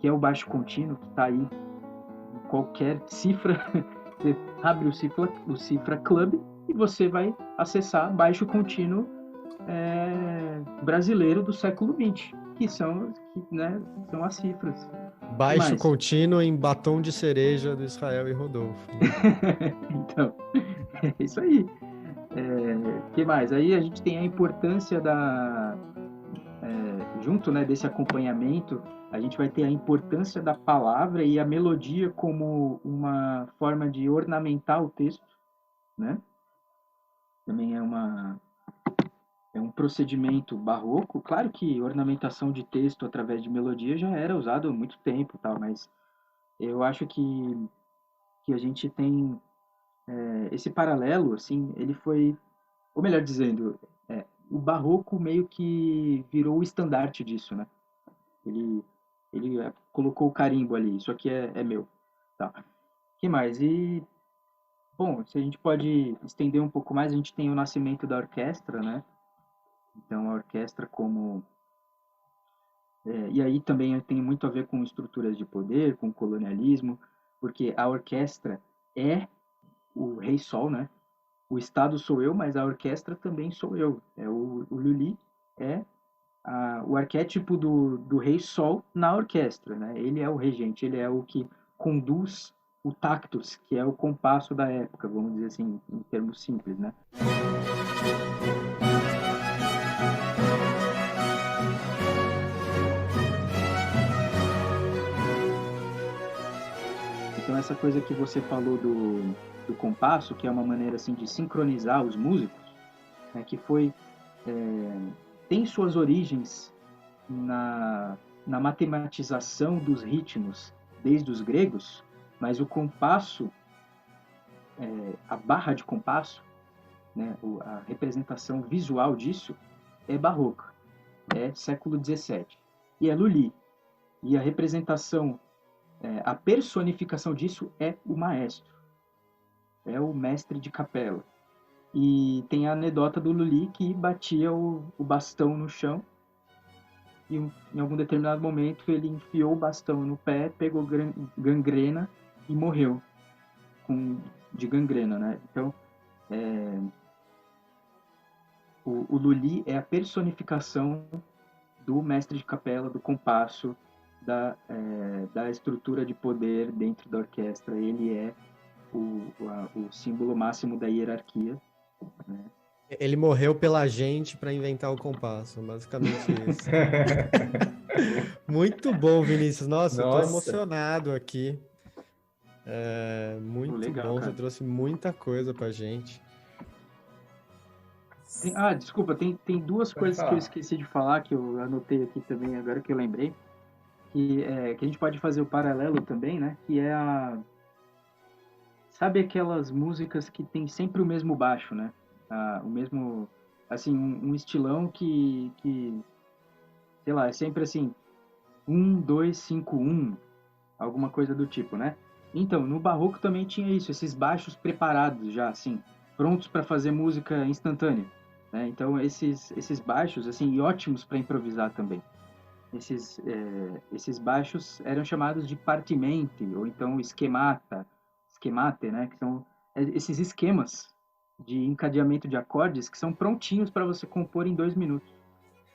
é o baixo contínuo, que está aí em qualquer cifra. Você abre o Cifra Club e você vai acessar baixo contínuo brasileiro do século XX, que são as cifras. Baixo contínuo em Batom de Cereja do Israel e Rodolfo. Então, é isso aí. Que mais? Aí a gente tem a importância junto, né, desse acompanhamento, a gente vai ter a importância da palavra e a melodia como uma forma de ornamentar o texto, né? Também é um procedimento barroco. Claro que ornamentação de texto através de melodia já era usado há muito tempo, tal, mas eu acho que a gente tem esse paralelo, assim, ele foi, ou melhor dizendo, o barroco meio que virou o estandarte disso, né? Ele colocou o carimbo ali, isso aqui é meu. Tá. Que mais? E, bom, se a gente pode estender um pouco mais, a gente tem o nascimento da orquestra, né? Então, a orquestra como... e aí também tem muito a ver com estruturas de poder, com colonialismo, porque a orquestra é o Rei Sol, né? O Estado sou eu, mas a orquestra também sou eu. O Lully é o arquétipo do Rei Sol na orquestra, né? Ele é o regente, ele é o que conduz o tactus, que é o compasso da época, vamos dizer assim, em termos simples, né? Então essa coisa que você falou do compasso, que é uma maneira assim de sincronizar os músicos, né, que tem suas origens na matematização dos ritmos desde os gregos, mas o compasso, a barra de compasso, né, a representação visual disso é barroca, é século XVII, e é Lully. E a representação, a personificação disso é o maestro. é o mestre de capela. E tem a anedota do Lully que batia o bastão no chão e em algum determinado momento ele enfiou o bastão no pé, pegou gangrena e morreu de gangrena, né? Então, o Lully é a personificação do mestre de capela, do compasso, da estrutura de poder dentro da orquestra. Ele é o símbolo máximo da hierarquia, né? Ele morreu pela gente para inventar o compasso, basicamente isso. Muito bom, Vinícius. Nossa, eu tô Nossa. emocionado aqui. Muito Legal, bom, cara. você trouxe muita coisa pra gente. Desculpa, tem duas coisas falar. que eu esqueci de falar, que eu anotei aqui também, agora que eu lembrei, que a gente pode fazer o paralelo também, né? Que é sabe aquelas músicas que tem sempre o mesmo baixo, né? O mesmo, assim, um estilão que, sei lá, é sempre assim, 1, 2, 5, 1, alguma coisa do tipo, né? Então, no Barroco também tinha isso, esses baixos preparados já, assim, prontos para fazer música instantânea, né? Então, esses baixos, assim, e ótimos para improvisar também. Esses baixos eram chamados de partimenti, ou então schemate, né? Que são esses esquemas de encadeamento de acordes que são prontinhos para você compor em 2 minutos.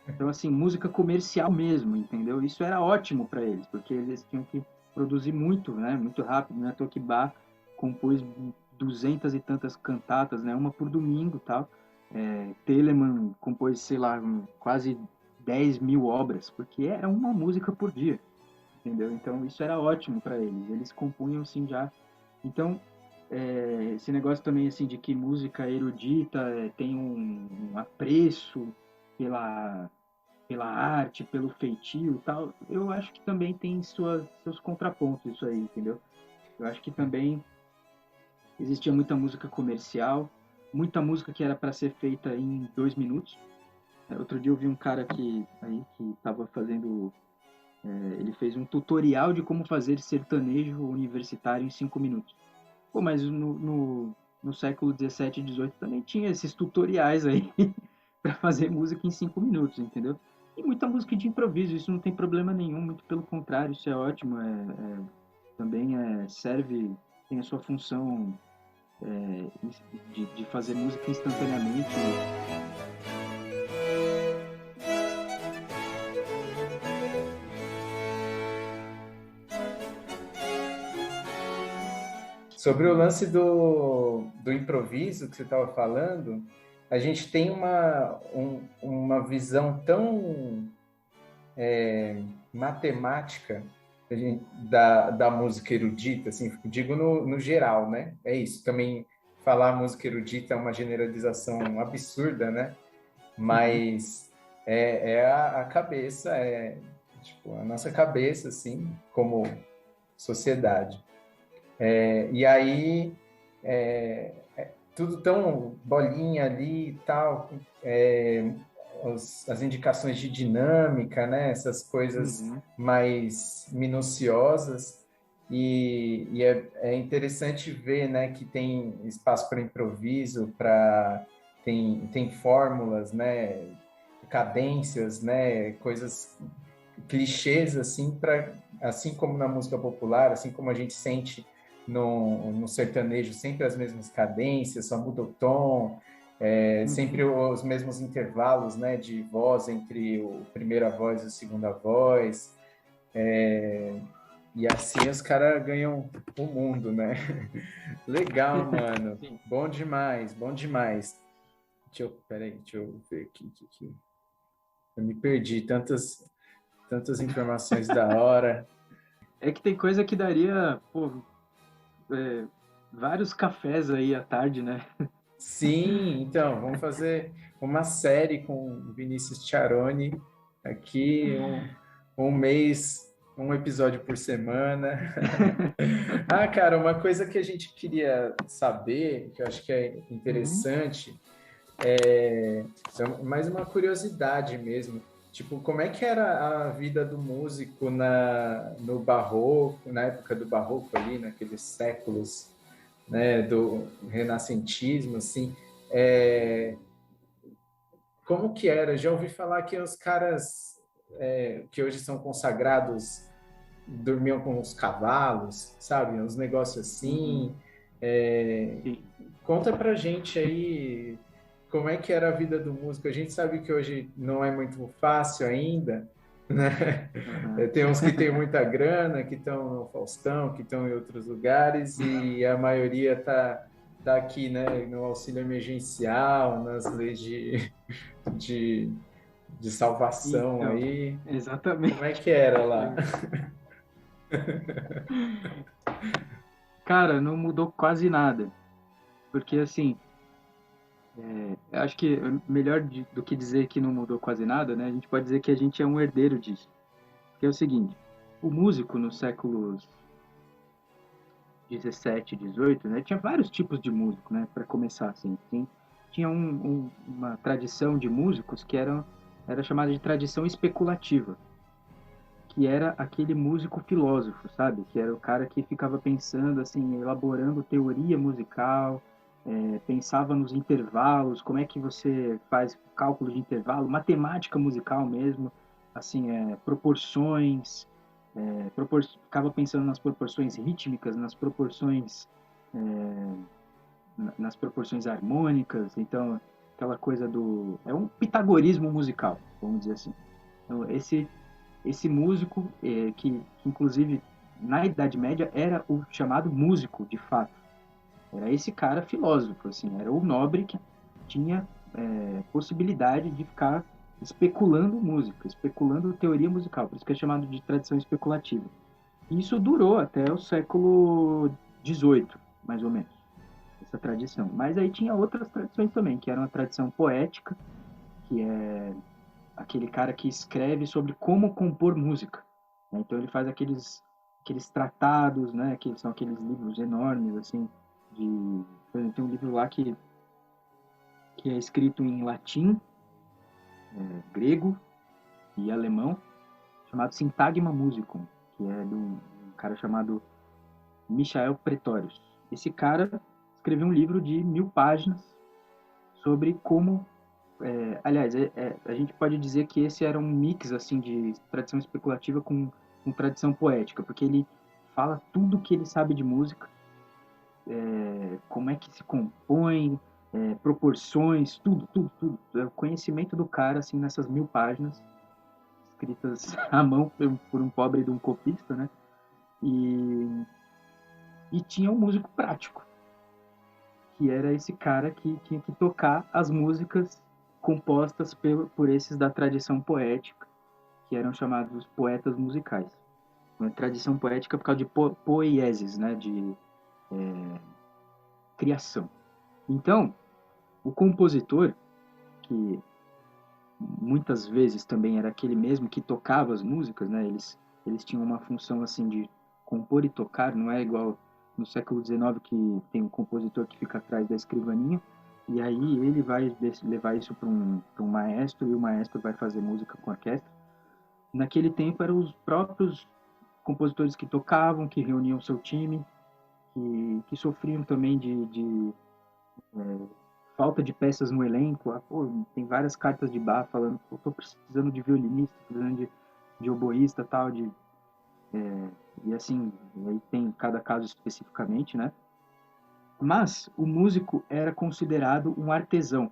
Então, assim, música comercial mesmo, entendeu? Isso era ótimo para eles, porque eles tinham que produzir muito, né? Muito rápido, né? Toque Bach compôs 200 e tantas cantatas, né? Uma por domingo, tal. Telemann compôs, sei lá, quase 10.000 obras, porque era uma música por dia, entendeu? Então, isso era ótimo para eles. Eles compunham, assim, já. Então, esse negócio também, assim, de que música erudita tem um apreço pela arte, pelo feitio e tal, eu acho que também tem seus contrapontos isso aí, entendeu? Eu acho que também existia muita música comercial, muita música que era para ser feita em 2 minutos. Outro dia eu vi um cara que estava fazendo, ele fez um tutorial de como fazer sertanejo universitário em 5 minutos. Pô, mas no século 17 e 18 também tinha esses tutoriais aí para fazer música em 5 minutos, entendeu? E muita música de improviso, isso não tem problema nenhum, muito pelo contrário, isso é ótimo, também serve, tem a sua função de fazer música instantaneamente. Sobre o lance do improviso que você estava falando, a gente tem uma visão tão matemática da música erudita, assim, digo no geral, né? É isso, também falar música erudita é uma generalização absurda, né? Mas a cabeça, tipo, a nossa cabeça, assim, como sociedade. E aí, tudo tão bolinha ali e tal, as indicações de dinâmica, né? Essas coisas mais minuciosas, e é interessante ver, né, que tem espaço para improviso, tem fórmulas, né, cadências, né, coisas, clichês, assim, assim como na música popular, assim como a gente sente no sertanejo, sempre as mesmas cadências, só muda o tom, sempre os mesmos intervalos, né, de voz entre a primeira voz e a segunda voz, e assim os caras ganham o mundo, né? Legal, mano. Bom demais, bom demais. Peraí, deixa eu ver aqui. Eu me perdi, tantas informações da hora. É que tem coisa que daria, vários cafés aí à tarde, né? Sim, então, vamos fazer uma série com o Vinícius Charoni aqui, um mês, um episódio por semana. Cara, uma coisa que a gente queria saber, que eu acho que é interessante, mais uma curiosidade mesmo. Tipo, como é que era a vida do músico no Barroco, na época do Barroco ali, naqueles séculos né, do renascentismo, assim, como que era? Já ouvi falar que os caras que hoje são consagrados dormiam com os cavalos, sabe? Uns negócios assim. Sim. Conta pra gente aí como é que era a vida do músico. A gente sabe que hoje não é muito fácil ainda, né? Uhum. Tem uns que têm muita grana, que estão no Faustão, que estão em outros lugares, e a maioria tá aqui, né, no auxílio emergencial, nas leis de, de salvação Então, aí. Como é exatamente. que era lá? Cara, não mudou quase nada. Porque, assim, eu acho que melhor do que dizer que não mudou quase nada, né? A gente pode dizer que a gente é um herdeiro disso. Que é o seguinte, o músico nos séculos 17, 18, né? Tinha vários tipos de músico, né? Para começar, assim. Tinha uma tradição de músicos que era chamada de tradição especulativa, que era aquele músico filósofo, sabe? Que era o cara que ficava pensando, assim, elaborando teoria musical, pensava nos intervalos, como é que você faz cálculo de intervalo, matemática musical mesmo, assim, proporções, ficava pensando nas proporções rítmicas, nas proporções harmônicas, então aquela coisa é um pitagorismo musical, vamos dizer assim. Então, esse músico, que inclusive na Idade Média era o chamado músico, de fato. Era esse cara filósofo, assim, era o nobre que tinha possibilidade de ficar especulando música, especulando teoria musical, por isso que é chamado de tradição especulativa. E isso durou até o século XVIII, mais ou menos, essa tradição. Mas aí tinha outras tradições também, que era uma tradição poética, que é aquele cara que escreve sobre como compor música, né? Então ele faz aqueles tratados, né? Que são aqueles livros enormes, assim, por exemplo, tem um livro lá que é escrito em latim, grego e alemão, chamado Syntagma Musicum, que é de um cara chamado Michael Pretorius. Esse cara escreveu um livro de 1000 páginas sobre como aliás, a gente pode dizer que esse era um mix assim de tradição especulativa com tradição poética, porque ele fala tudo que ele sabe de música, como é que se compõe, proporções, tudo. É o conhecimento do cara assim nessas 1000 páginas escritas à mão por um pobre de um copista, né? E tinha um músico prático, que era esse cara que tinha que tocar as músicas compostas por esses da tradição poética, que eram chamados poetas musicais. Uma tradição poética por causa de poieses, né, de criação. Então, o compositor, que muitas vezes também era aquele mesmo que tocava as músicas, né, eles tinham uma função assim de compor e tocar, não é igual no século XIX que tem um compositor que fica atrás da escrivaninha, e aí ele vai levar isso para um maestro, e o maestro vai fazer música com a orquestra. Naquele tempo eram os próprios compositores que tocavam, que reuniam seu time, que sofriam também de falta de peças no elenco. Tem várias cartas de bar falando, estou precisando de violinista, precisando de oboísta, tal, e assim, aí tem cada caso especificamente, né? Mas o músico era considerado um artesão.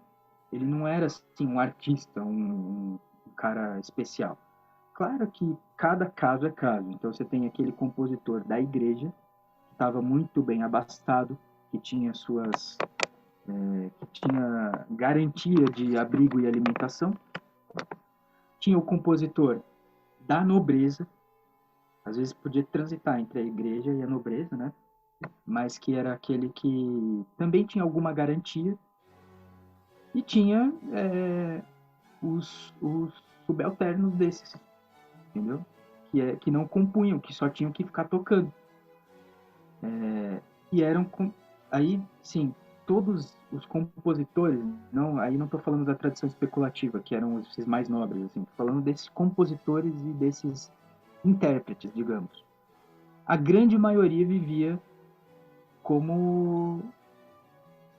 Ele não era assim um artista, um cara especial. Claro que cada caso é caso. Então você tem aquele compositor da igreja que estava muito bem abastado, que tinha que tinha garantia de abrigo e alimentação. Tinha o compositor da nobreza, às vezes podia transitar entre a igreja e a nobreza, né? Mas que era aquele que também tinha alguma garantia, e tinha os subalternos desses, entendeu? Que não compunham, que só tinham que ficar tocando. E eram, aí sim, todos os compositores, aí não estou falando da tradição especulativa, que eram esses mais nobres, assim, tô falando desses compositores e desses intérpretes, digamos. A grande maioria vivia como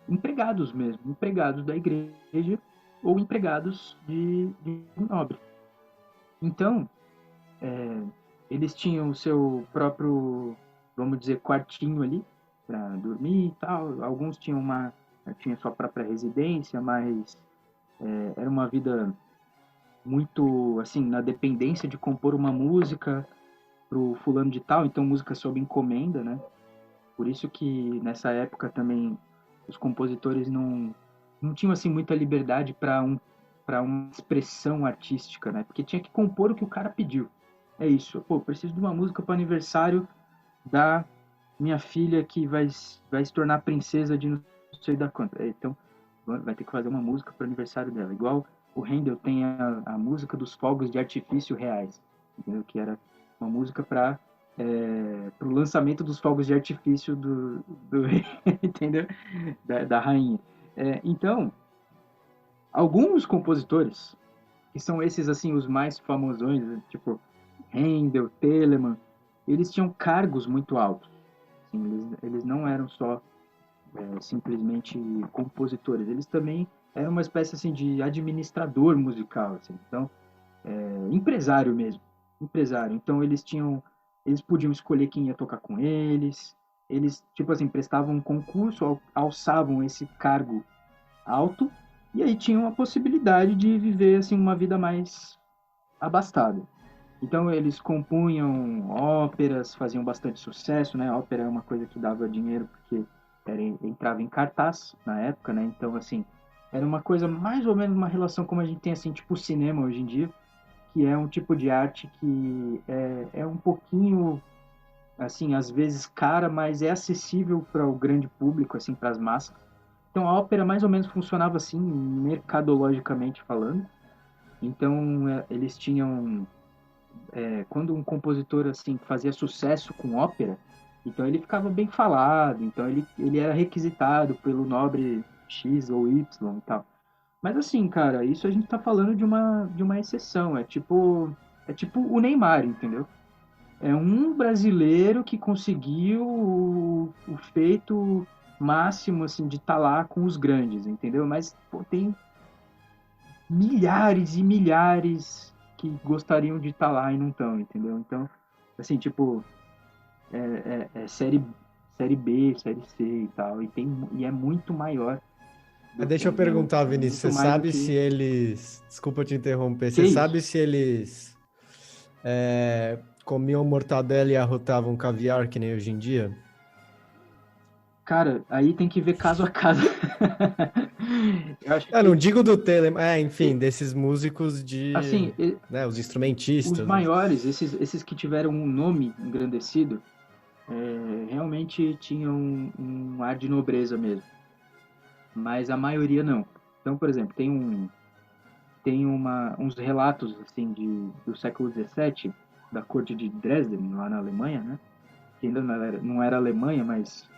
empregados mesmo, empregados da igreja ou empregados de nobre. Então, eles tinham o seu próprio, vamos dizer, quartinho ali para dormir e tal. Alguns tinham sua própria residência, mas era uma vida muito, assim, na dependência de compor uma música pro fulano de tal, então música sob encomenda, né? Por isso que nessa época também os compositores não tinham assim muita liberdade para uma expressão artística, né? Porque tinha que compor o que o cara pediu. É isso. Pô, preciso de uma música para o aniversário da minha filha que vai se tornar princesa de não sei da quanto. Então, vai ter que fazer uma música para o aniversário dela. Igual o Handel tem a música dos fogos de artifício reais, entendeu? Que era uma música para o lançamento dos fogos de artifício do entendeu? Da rainha. Então, alguns compositores, que são esses assim os mais famosões, tipo Handel, Telemann, eles tinham cargos muito altos. Assim, eles não eram só simplesmente compositores, eles também eram uma espécie assim de administrador musical, assim. Então, empresário mesmo, empresário. Então eles podiam escolher quem ia tocar com eles tipo assim prestavam um concurso, alçavam esse cargo alto e aí tinham a possibilidade de viver assim uma vida mais abastada. Então eles compunham óperas, faziam bastante sucesso, né? A ópera é uma coisa que dava dinheiro porque entrava em cartaz na época, né? Então assim, era uma coisa mais ou menos uma relação como a gente tem assim, tipo o cinema hoje em dia, que é um tipo de arte que é um pouquinho assim, às vezes cara, mas é acessível para o grande público, assim, para as massas. Então a ópera mais ou menos funcionava assim, mercadologicamente falando. Então eles tinham quando um compositor assim fazia sucesso com ópera, então ele ficava bem falado, então ele era requisitado pelo nobre X ou Y e tal. Mas assim, cara, isso a gente tá falando de uma exceção, é tipo o Neymar, entendeu? É um brasileiro que conseguiu o feito máximo assim de estar lá com os grandes, entendeu? Mas pô, tem milhares e milhares que gostariam de estar lá e não estão, entendeu? Então, assim, tipo, série B, série C e tal, e é muito maior. Deixa eu perguntar, Vinícius, você sabe se eles... Desculpa te interromper, você sabe se eles comiam mortadela e arrotavam caviar que nem hoje em dia? Cara, aí tem que ver caso a caso. Eu não digo do Telemann, enfim, desses músicos assim, né, os instrumentistas. Os maiores, esses que tiveram um nome engrandecido, realmente tinham um ar de nobreza mesmo. Mas a maioria não. Então, por exemplo, tem uns relatos assim do século XVII, da corte de Dresden, lá na Alemanha, né? Que ainda não era Alemanha, mas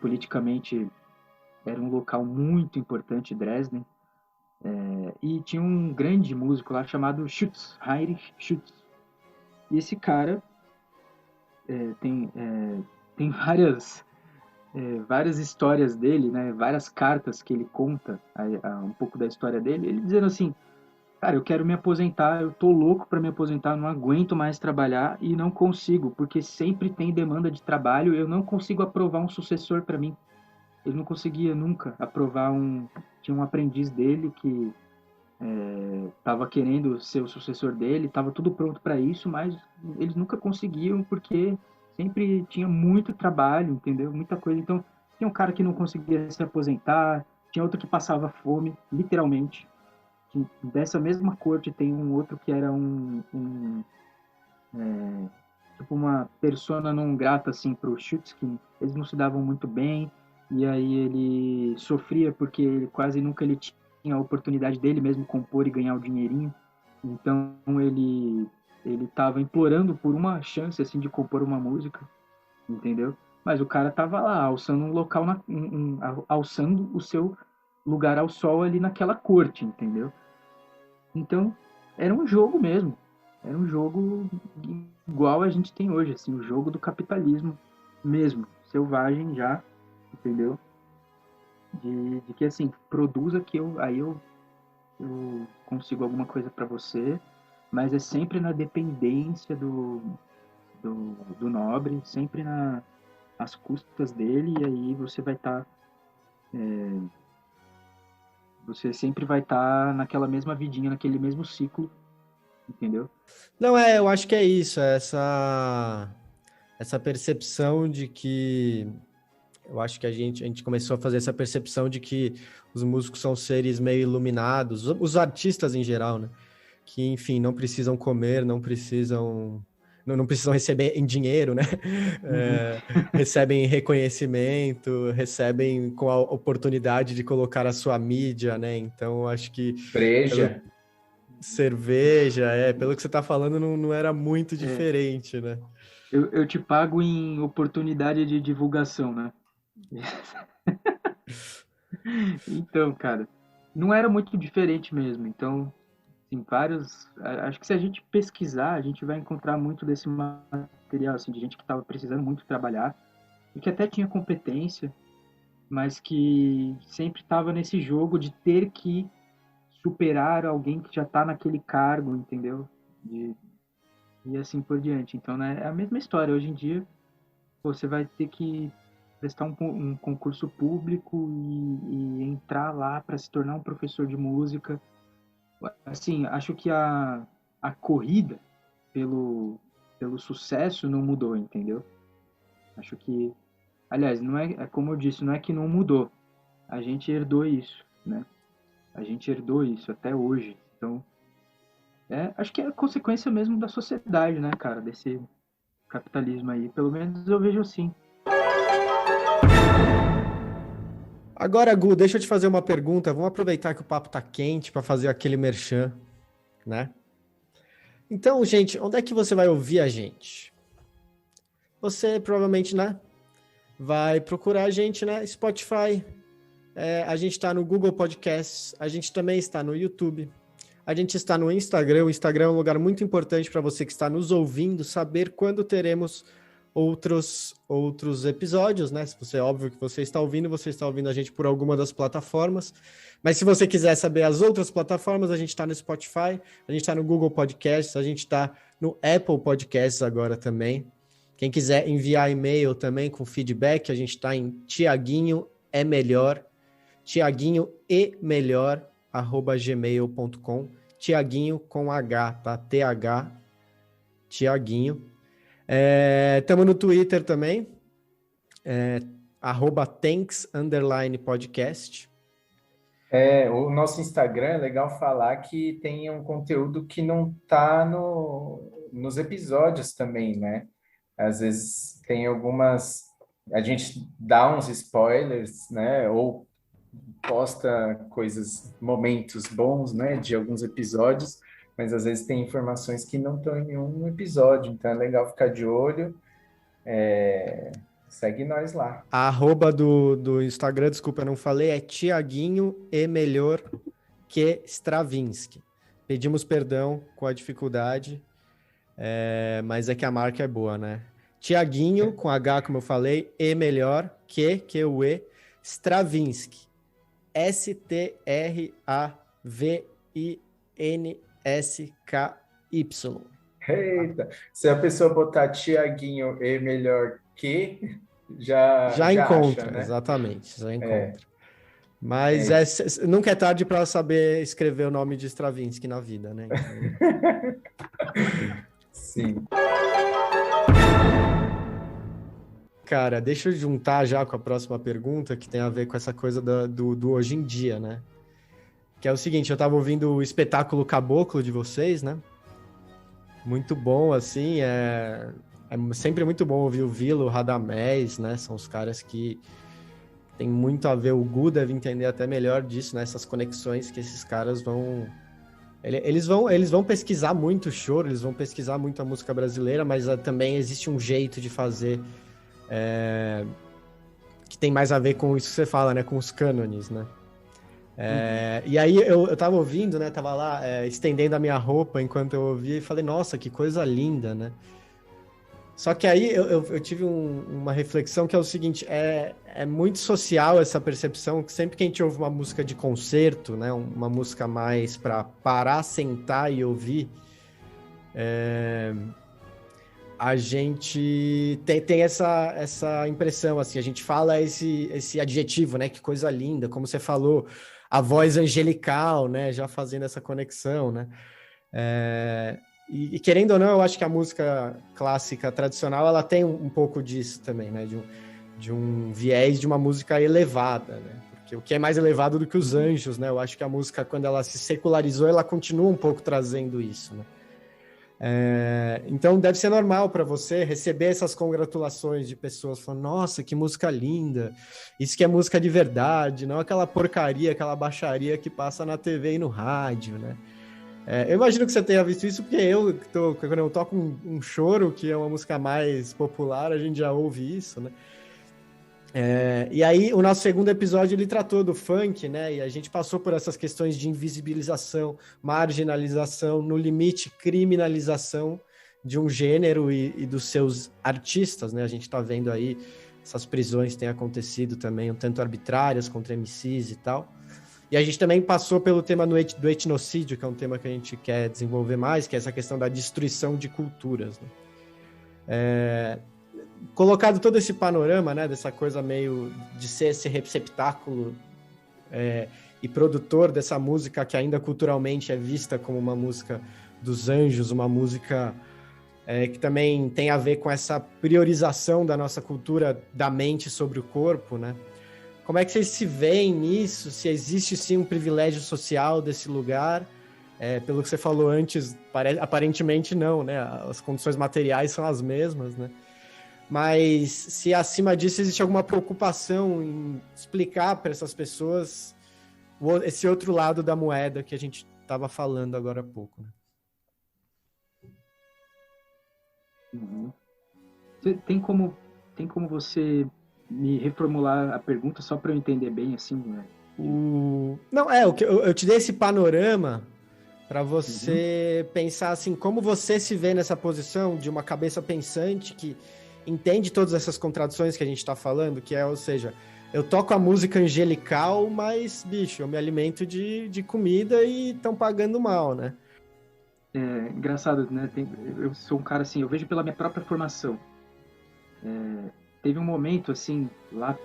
politicamente era um local muito importante, Dresden. E tinha um grande músico lá chamado Schütz, Heinrich Schütz. E esse cara tem várias histórias dele, né? Várias cartas que ele conta um pouco da história dele. Ele dizendo assim, cara, eu quero me aposentar, eu tô louco para me aposentar, não aguento mais trabalhar e não consigo, porque sempre tem demanda de trabalho, eu não consigo aprovar um sucessor para mim. Ele não conseguia nunca aprovar tinha um aprendiz dele que estava querendo ser o sucessor dele, estava tudo pronto para isso, mas eles nunca conseguiam porque sempre tinha muito trabalho, entendeu? Muita coisa. Então, tinha um cara que não conseguia se aposentar, tinha outro que passava fome, literalmente. Dessa mesma corte tem um outro que era tipo uma persona não grata assim para o Schütz, que eles não se davam muito bem, e aí ele sofria porque quase nunca ele tinha a oportunidade dele mesmo compor e ganhar o dinheirinho. Então ele estava implorando por uma chance assim de compor uma música, entendeu? Mas o cara tava lá alçando um local alçando o seu lugar ao sol ali naquela corte, entendeu? Então era um jogo mesmo, era um jogo igual a gente tem hoje, assim, o jogo do capitalismo mesmo, selvagem já, entendeu? De que, assim, produza que eu consigo alguma coisa para você, mas é sempre na dependência do nobre, sempre às custas dele, e aí você vai estar... você sempre vai estar naquela mesma vidinha, naquele mesmo ciclo, entendeu? Não, eu acho que é isso, essa percepção de que... Eu acho que a gente começou a fazer essa percepção de que os músicos são seres meio iluminados, os artistas em geral, né? Que, enfim, não precisam comer, não precisam receber em dinheiro, né? Recebem reconhecimento, recebem com a oportunidade de colocar a sua mídia, né? Então, acho que... Breja. Cerveja, pelo que você tá falando, não era muito diferente, né? Eu te pago em oportunidade de divulgação, né? Então, cara, não era muito diferente mesmo. Então, assim, acho que se a gente pesquisar, a gente vai encontrar muito desse material, assim, de gente que estava precisando muito trabalhar e que até tinha competência, mas que sempre estava nesse jogo de ter que superar alguém que já está naquele cargo, entendeu? E assim por diante. Então, né, é a mesma história. Hoje em dia, você vai ter que prestar um concurso público e entrar lá para se tornar um professor de música. Assim, acho que a corrida pelo sucesso não mudou, entendeu? Acho que, aliás, não é como eu disse, não é que não mudou. A gente herdou isso, né? A gente herdou isso até hoje. Então, acho que é consequência mesmo da sociedade, né, cara? Desse capitalismo aí. Pelo menos eu vejo assim. Agora, Gu, deixa eu te fazer uma pergunta. Vamos aproveitar que o papo tá quente para fazer aquele merchan, né? Então, gente, onde é que você vai ouvir a gente? Você provavelmente, né, vai procurar a gente, né? Spotify. A gente está no Google Podcasts. A gente também está no YouTube. A gente está no Instagram. O Instagram é um lugar muito importante para você que está nos ouvindo saber quando teremos outros episódios, né? Se você, óbvio que você está ouvindo a gente por alguma das plataformas, mas se você quiser saber as outras plataformas, a gente está no Spotify, a gente está no Google Podcasts, a gente está no Apple Podcasts agora também. Quem quiser enviar e-mail também com feedback, a gente está em tiaguinhoemelhor@gmail.com, Tiaguinho com H, tá? TH, Tiaguinho. Estamos no Twitter também, @thanks_podcast. O nosso Instagram é legal falar que tem um conteúdo que não está nos episódios também, né? Às vezes tem algumas... A gente dá uns spoilers, né? Ou posta momentos bons, né? De alguns episódios, mas às vezes tem informações que não estão em nenhum episódio, então é legal ficar de olho. Segue nós lá. A arroba do Instagram, desculpa, eu não falei, é Tiaguinho e melhor que Stravinsky. Pedimos perdão com a dificuldade, mas é que a marca é boa, né? Tiaguinho, com H, como eu falei, e melhor que o E, Stravinsky. STRAVINSKY. Eita, se a pessoa botar Tiaguinho e melhor que, já encontra, acha, né? exatamente, já encontra. Mas nunca é tarde para saber escrever o nome de Stravinsky na vida, né? Sim. Cara, deixa eu juntar já com a próxima pergunta, que tem a ver com essa coisa do hoje em dia, né? Que é o seguinte, eu tava ouvindo o espetáculo Caboclo de vocês, né? Muito bom, assim, é sempre muito bom ouvir o Vilo, o Radamés, né? São os caras que tem muito a ver, o Gu deve entender até melhor disso, né? Essas conexões que esses caras vão... Eles vão pesquisar muito o choro, eles vão pesquisar muito a música brasileira, mas também existe um jeito de fazer que tem mais a ver com isso que você fala, né? Com os cânones, né? E aí eu tava ouvindo, né? Tava lá estendendo a minha roupa enquanto eu ouvia e falei, nossa, que coisa linda, né? Só que aí eu tive uma reflexão que é o seguinte, é muito social essa percepção que sempre que a gente ouve uma música de concerto, né, uma música mais para parar, sentar e ouvir, a gente tem essa impressão, assim, a gente fala esse adjetivo, né, que coisa linda, como você falou, a voz angelical, né, já fazendo essa conexão, né, e querendo ou não, eu acho que a música clássica tradicional, ela tem um pouco disso também, né, de um viés de uma música elevada, né, porque o que é mais elevado do que os anjos, né, eu acho que a música, quando ela se secularizou, ela continua um pouco trazendo isso, né. Então deve ser normal para você receber essas congratulações de pessoas falando, nossa, que música linda, isso que é música de verdade, não aquela porcaria, aquela baixaria que passa na TV e no rádio, né? Eu imagino que você tenha visto isso, porque quando eu toco um choro, que é uma música mais popular, a gente já ouve isso, né? E aí, o nosso segundo episódio, ele tratou do funk, né? E a gente passou por essas questões de invisibilização, marginalização, no limite, criminalização de um gênero e dos seus artistas, né? A gente tá vendo aí essas prisões que têm acontecido também, um tanto arbitrárias contra MCs e tal. E a gente também passou pelo tema do etnocídio, que é um tema que a gente quer desenvolver mais, que é essa questão da destruição de culturas, né? Colocado todo esse panorama, né, dessa coisa meio de ser esse receptáculo e produtor dessa música que ainda culturalmente é vista como uma música dos anjos, uma música que também tem a ver com essa priorização da nossa cultura da mente sobre o corpo, né? Como é que vocês se veem nisso? Se existe sim um privilégio social desse lugar? Pelo que você falou antes, aparentemente não, né? As condições materiais são as mesmas, né? Mas se acima disso existe alguma preocupação em explicar para essas pessoas esse outro lado da moeda que a gente estava falando agora há pouco, né? Uhum. Tem como você me reformular a pergunta só para eu entender bem, assim, né? Não, eu te dei esse panorama para você pensar assim, como você se vê nessa posição de uma cabeça pensante que entende todas essas contradições que a gente está falando, ou seja, eu toco a música angelical, mas, bicho, eu me alimento de comida e estão pagando mal, né? Engraçado, né? Eu sou um cara assim, eu vejo pela minha própria formação. Teve um momento, assim, lá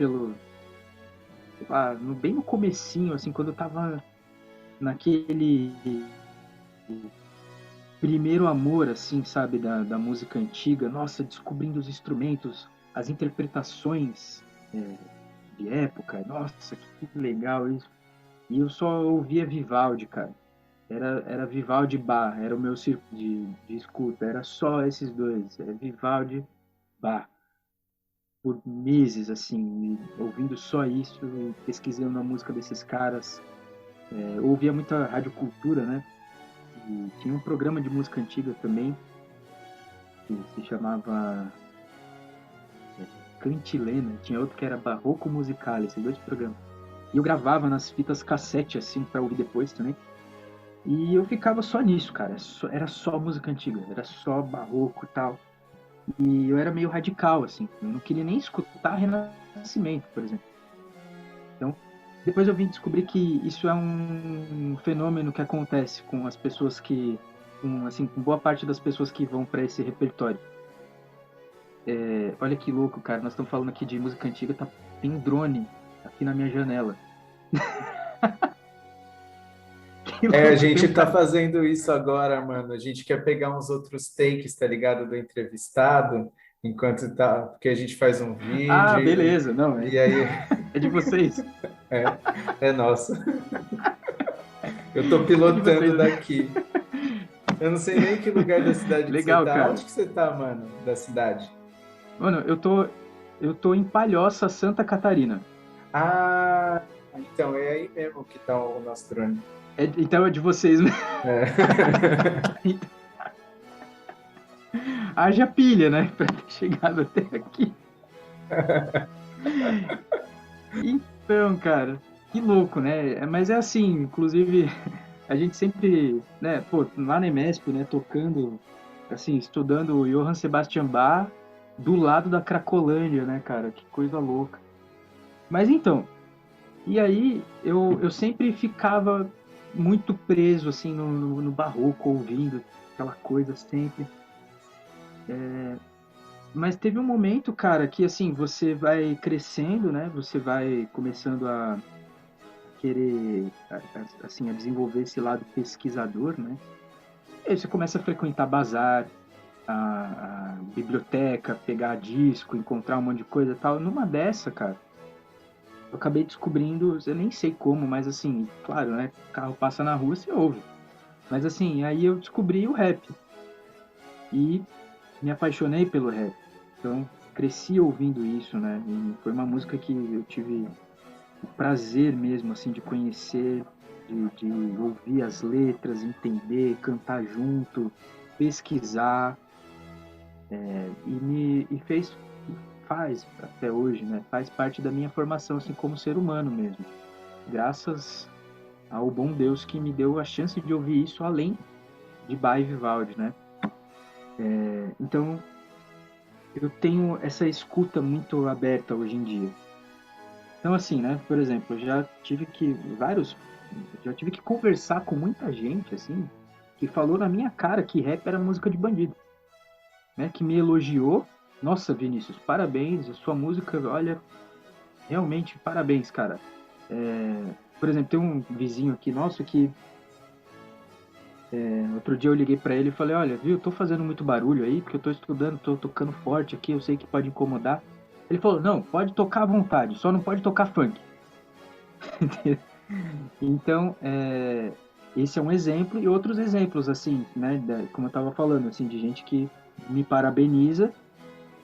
bem no comecinho, assim, quando eu tava naquele primeiro amor, assim, sabe, da música antiga, nossa, descobrindo os instrumentos, as interpretações de época, nossa, que legal isso. E eu só ouvia Vivaldi, cara. Era Vivaldi e Bach, era o meu círculo de escuta, era só esses dois, Vivaldi, Bach. Por meses, assim, ouvindo só isso, pesquisando a música desses caras. Eu ouvia muita radiocultura, né? E tinha um programa de música antiga também, que se chamava Cantilena, tinha outro que era Barroco Musical, esses dois programas. E eu gravava nas fitas cassete, assim, pra ouvir depois também. E eu ficava só nisso, cara, era só música antiga, era só barroco e tal. E eu era meio radical, assim, eu não queria nem escutar Renascimento, por exemplo. Então, depois eu vim descobrir que isso é um fenômeno que acontece com as pessoas com boa parte das pessoas que vão para esse repertório. Olha que louco, cara, nós estamos falando aqui de música antiga, tem um drone aqui na minha janela. A gente tá fazendo isso agora, mano. A gente quer pegar uns outros takes, tá ligado? Do entrevistado, enquanto tá. Porque a gente faz um vídeo. Ah, beleza, não. E aí. É de vocês? É nosso. Eu tô pilotando daqui. Eu não sei nem que lugar da cidade legal, que você tá. cara. Onde que você tá, mano, da cidade? Mano, eu tô em Palhoça, Santa Catarina. Ah, então é aí mesmo que tá o nosso drone. Então é de vocês, né? Haja pilha, né? Pra ter chegado até aqui. Então, cara, que louco, né? Mas é assim, inclusive, a gente sempre, né, lá na EMESP, né, tocando, assim, estudando o Johann Sebastian Bach do lado da Cracolândia, né, cara? Que coisa louca. Mas então, e aí eu sempre ficava muito preso, assim, no barroco, ouvindo aquela coisa sempre. Mas teve um momento, cara, que, assim, você vai crescendo, né? Você vai começando a querer, assim, a desenvolver esse lado pesquisador, né? E aí você começa a frequentar bazar, a biblioteca, pegar disco, encontrar um monte de coisa e tal. Numa dessa, cara, eu acabei descobrindo, eu nem sei como, mas assim, claro, né? O carro passa na rua, você ouve. Mas assim, aí eu descobri o rap. E me apaixonei pelo rap. Então, cresci ouvindo isso, né? E foi uma música que eu tive o prazer mesmo, assim, de conhecer, de ouvir as letras, entender, cantar junto, pesquisar. E faz até hoje, né? Faz parte da minha formação, assim, como ser humano mesmo. Graças ao bom Deus que me deu a chance de ouvir isso além de Bach e Vivaldi, né? Então, eu tenho essa escuta muito aberta hoje em dia. Então, assim, né? Por exemplo, eu já tive que conversar com muita gente, assim, que falou na minha cara que rap era música de bandido, né? Que me elogiou. Nossa, Vinícius, parabéns, a sua música, olha, realmente, parabéns, cara. Por exemplo, tem um vizinho aqui nosso que outro dia eu liguei pra ele e falei, olha, viu, eu tô fazendo muito barulho aí, porque eu tô estudando, tô tocando forte aqui, eu sei que pode incomodar. Ele falou, não, pode tocar à vontade, só não pode tocar funk. Então, esse é um exemplo, e outros exemplos, assim, né, como eu tava falando, assim, de gente que me parabeniza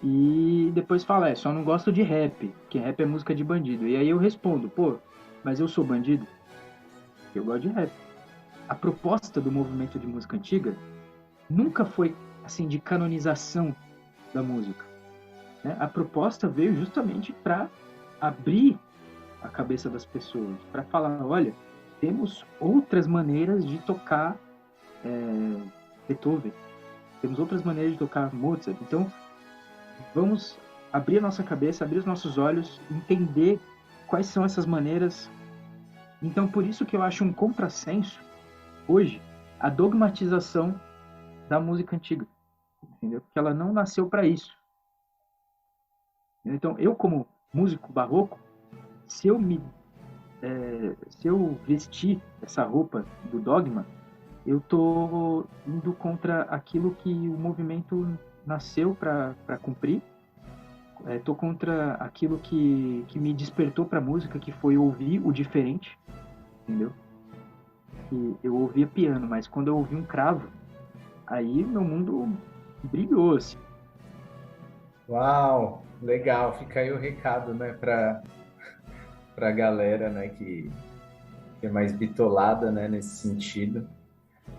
e depois fala, só não gosto de rap, que rap é música de bandido. E aí eu respondo, pô, mas eu sou bandido? Eu gosto de rap. A proposta do movimento de música antiga nunca foi, assim, de canonização da música, né? A proposta veio justamente para abrir a cabeça das pessoas, para falar, olha, temos outras maneiras de tocar Beethoven, temos outras maneiras de tocar Mozart, então vamos abrir a nossa cabeça, abrir os nossos olhos, entender quais são essas maneiras. Então, por isso que eu acho um contrassenso, hoje, a dogmatização da música antiga, entendeu? Porque ela não nasceu para isso. Então, eu como músico barroco, se eu vestir essa roupa do dogma, eu tô indo contra aquilo que o movimento nasceu para cumprir. Tô contra aquilo que me despertou para a música, que foi ouvir o diferente, entendeu? Que eu ouvia piano, mas quando eu ouvi um cravo, aí meu mundo brilhou, assim. Uau, legal. Fica aí o recado, né, para a galera, né, que é mais bitolada, né, nesse sentido.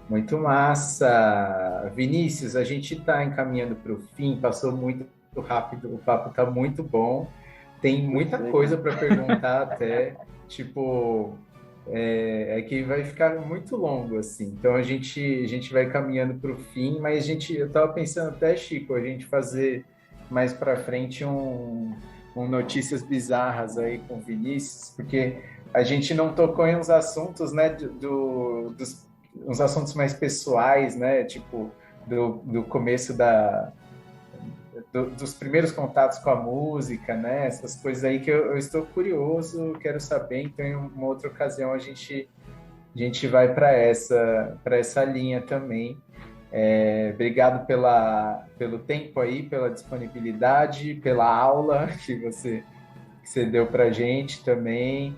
Muito massa. Vinícius, a gente está encaminhando para o fim, passou muito rápido, o papo está muito bom. Tem muita coisa para perguntar até, tipo, que vai ficar muito longo, assim. Então a gente vai caminhando para o fim, mas eu estava pensando até, Chico, a gente fazer mais para frente um notícias bizarras aí com o Vinícius, porque a gente não tocou em uns assuntos, né, dos uns assuntos mais pessoais, né, tipo do começo dos primeiros contatos com a música, né, essas coisas aí que eu estou curioso, quero saber. Então em uma outra ocasião a gente vai para essa linha também. Obrigado pelo tempo aí, pela disponibilidade, pela aula que você deu para a gente também.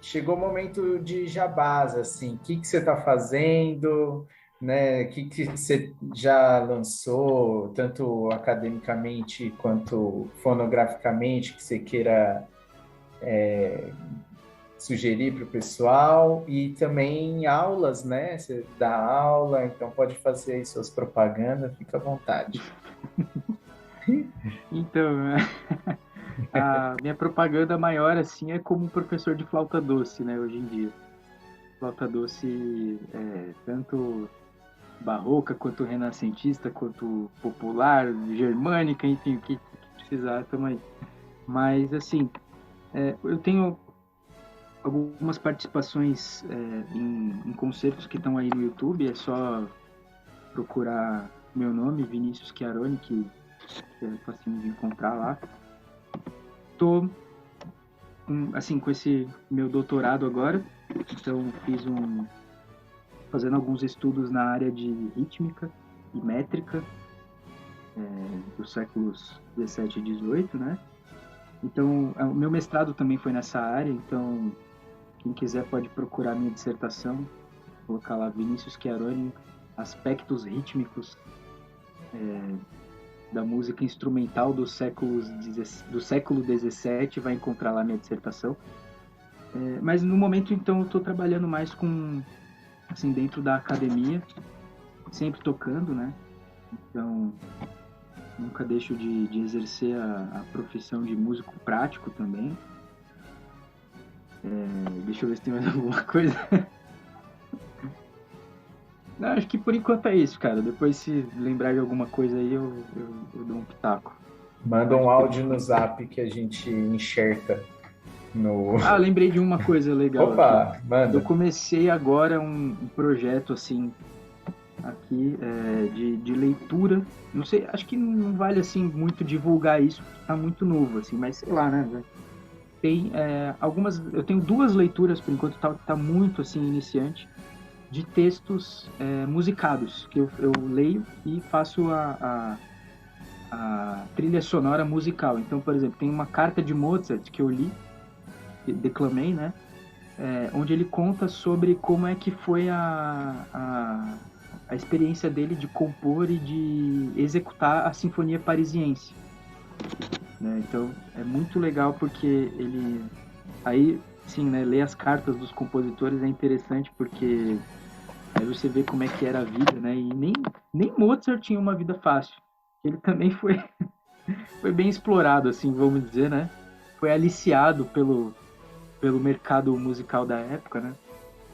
Chegou o momento de jabás, assim, o que você está fazendo, né? O que você já lançou, tanto academicamente quanto fonograficamente, que você queira sugerir para o pessoal, e também aulas, né? Você dá aula, então pode fazer aí suas propagandas, fica à vontade. Então, a minha propaganda maior, assim, é como professor de flauta doce, né, hoje em dia. Flauta doce, tanto barroca, quanto renascentista, quanto popular, germânica, enfim, o que precisar, estamos aí. Mas, assim, eu tenho algumas participações em concertos que estão aí no YouTube, é só procurar meu nome, Vinícius Chiaroni, que é facinho de encontrar lá. Tô, assim, com esse meu doutorado agora, então fazendo alguns estudos na área de rítmica e métrica dos séculos 17 e 18, né? Então, o meu mestrado também foi nessa área, então quem quiser pode procurar minha dissertação, colocar lá Vinícius Chiaroni, aspectos rítmicos da música instrumental do século XVII, vai encontrar lá minha dissertação. Mas no momento, então, eu estou trabalhando mais com, assim, dentro da academia, sempre tocando, né? Então, nunca deixo de exercer a profissão de músico prático também. Deixa eu ver se tem mais alguma coisa. Não, acho que por enquanto é isso, cara. Depois, se lembrar de alguma coisa aí, eu dou um pitaco. Manda um áudio no Zap que a gente enxerta no... Ah, lembrei de uma coisa legal. Opa, aqui. manda. Eu comecei agora um projeto, assim, aqui, de leitura. Não sei, acho que não vale, assim, muito divulgar isso, porque tá muito novo, assim, mas sei lá, né? Tem eu tenho 2 leituras, por enquanto, tá muito, assim, iniciante, de textos musicados, que eu leio e faço a trilha sonora musical. Então, por exemplo, tem uma carta de Mozart que eu li, declamei, né? Onde ele conta sobre como é que foi a experiência dele de compor e de executar a Sinfonia Parisiense. Né? Então, é muito legal porque ele... Aí, sim, né? Ler as cartas dos compositores é interessante porque aí você vê como é que era a vida, né? E nem Mozart tinha uma vida fácil. Ele também foi bem explorado, assim, vamos dizer, né? Foi aliciado pelo mercado musical da época, né?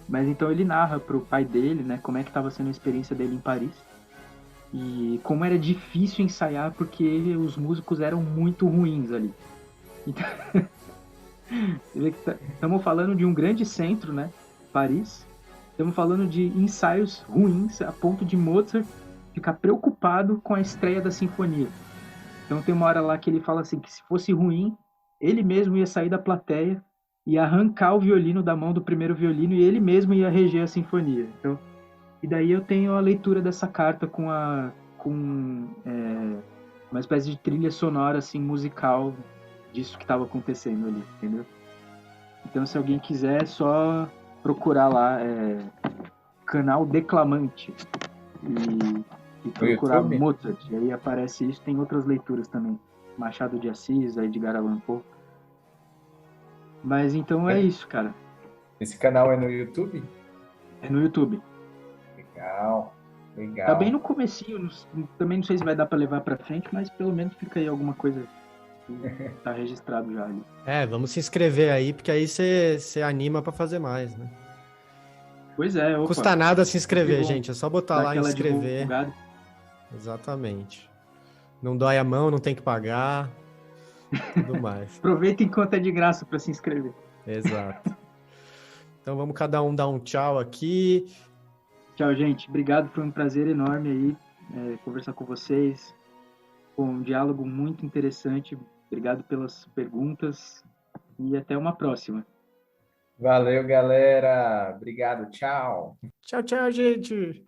Mas então ele narra pro pai dele, né? Como é que estava sendo a experiência dele em Paris. E como era difícil ensaiar porque os músicos eram muito ruins ali. Então, você vê que estamos falando de um grande centro, né? Paris. Estamos falando de ensaios ruins a ponto de Mozart ficar preocupado com a estreia da sinfonia. Então tem uma hora lá que ele fala assim, que se fosse ruim, ele mesmo ia sair da plateia e arrancar o violino da mão do primeiro violino e ele mesmo ia reger a sinfonia. Então, e daí eu tenho a leitura dessa carta com uma espécie de trilha sonora assim, musical disso que estava acontecendo ali, entendeu? Então se alguém quiser, é só procurar lá canal Declamante e procurar Mozart, e aí aparece isso. Tem outras leituras também, Machado de Assis, Edgar Allan Poe. Mas então é isso, cara. Esse canal é no YouTube? É no YouTube. Legal. Tá bem no comecinho, também não sei se vai dar pra levar pra frente, mas pelo menos fica aí alguma coisa que tá registrado já ali. Vamos se inscrever aí, porque aí você anima pra fazer mais, né? Pois é, opa. Custa nada se inscrever, bom. gente. É só botar lá e inscrever. Exatamente. Não dói a mão, não tem que pagar. Tudo mais. Aproveita enquanto é de graça para se inscrever. Exato. Então vamos cada um dar um tchau aqui. Tchau, gente. Obrigado, foi um prazer enorme aí conversar com vocês. Foi um diálogo muito interessante. Obrigado pelas perguntas e até uma próxima. Valeu, galera. Obrigado. Tchau. Tchau, tchau, gente.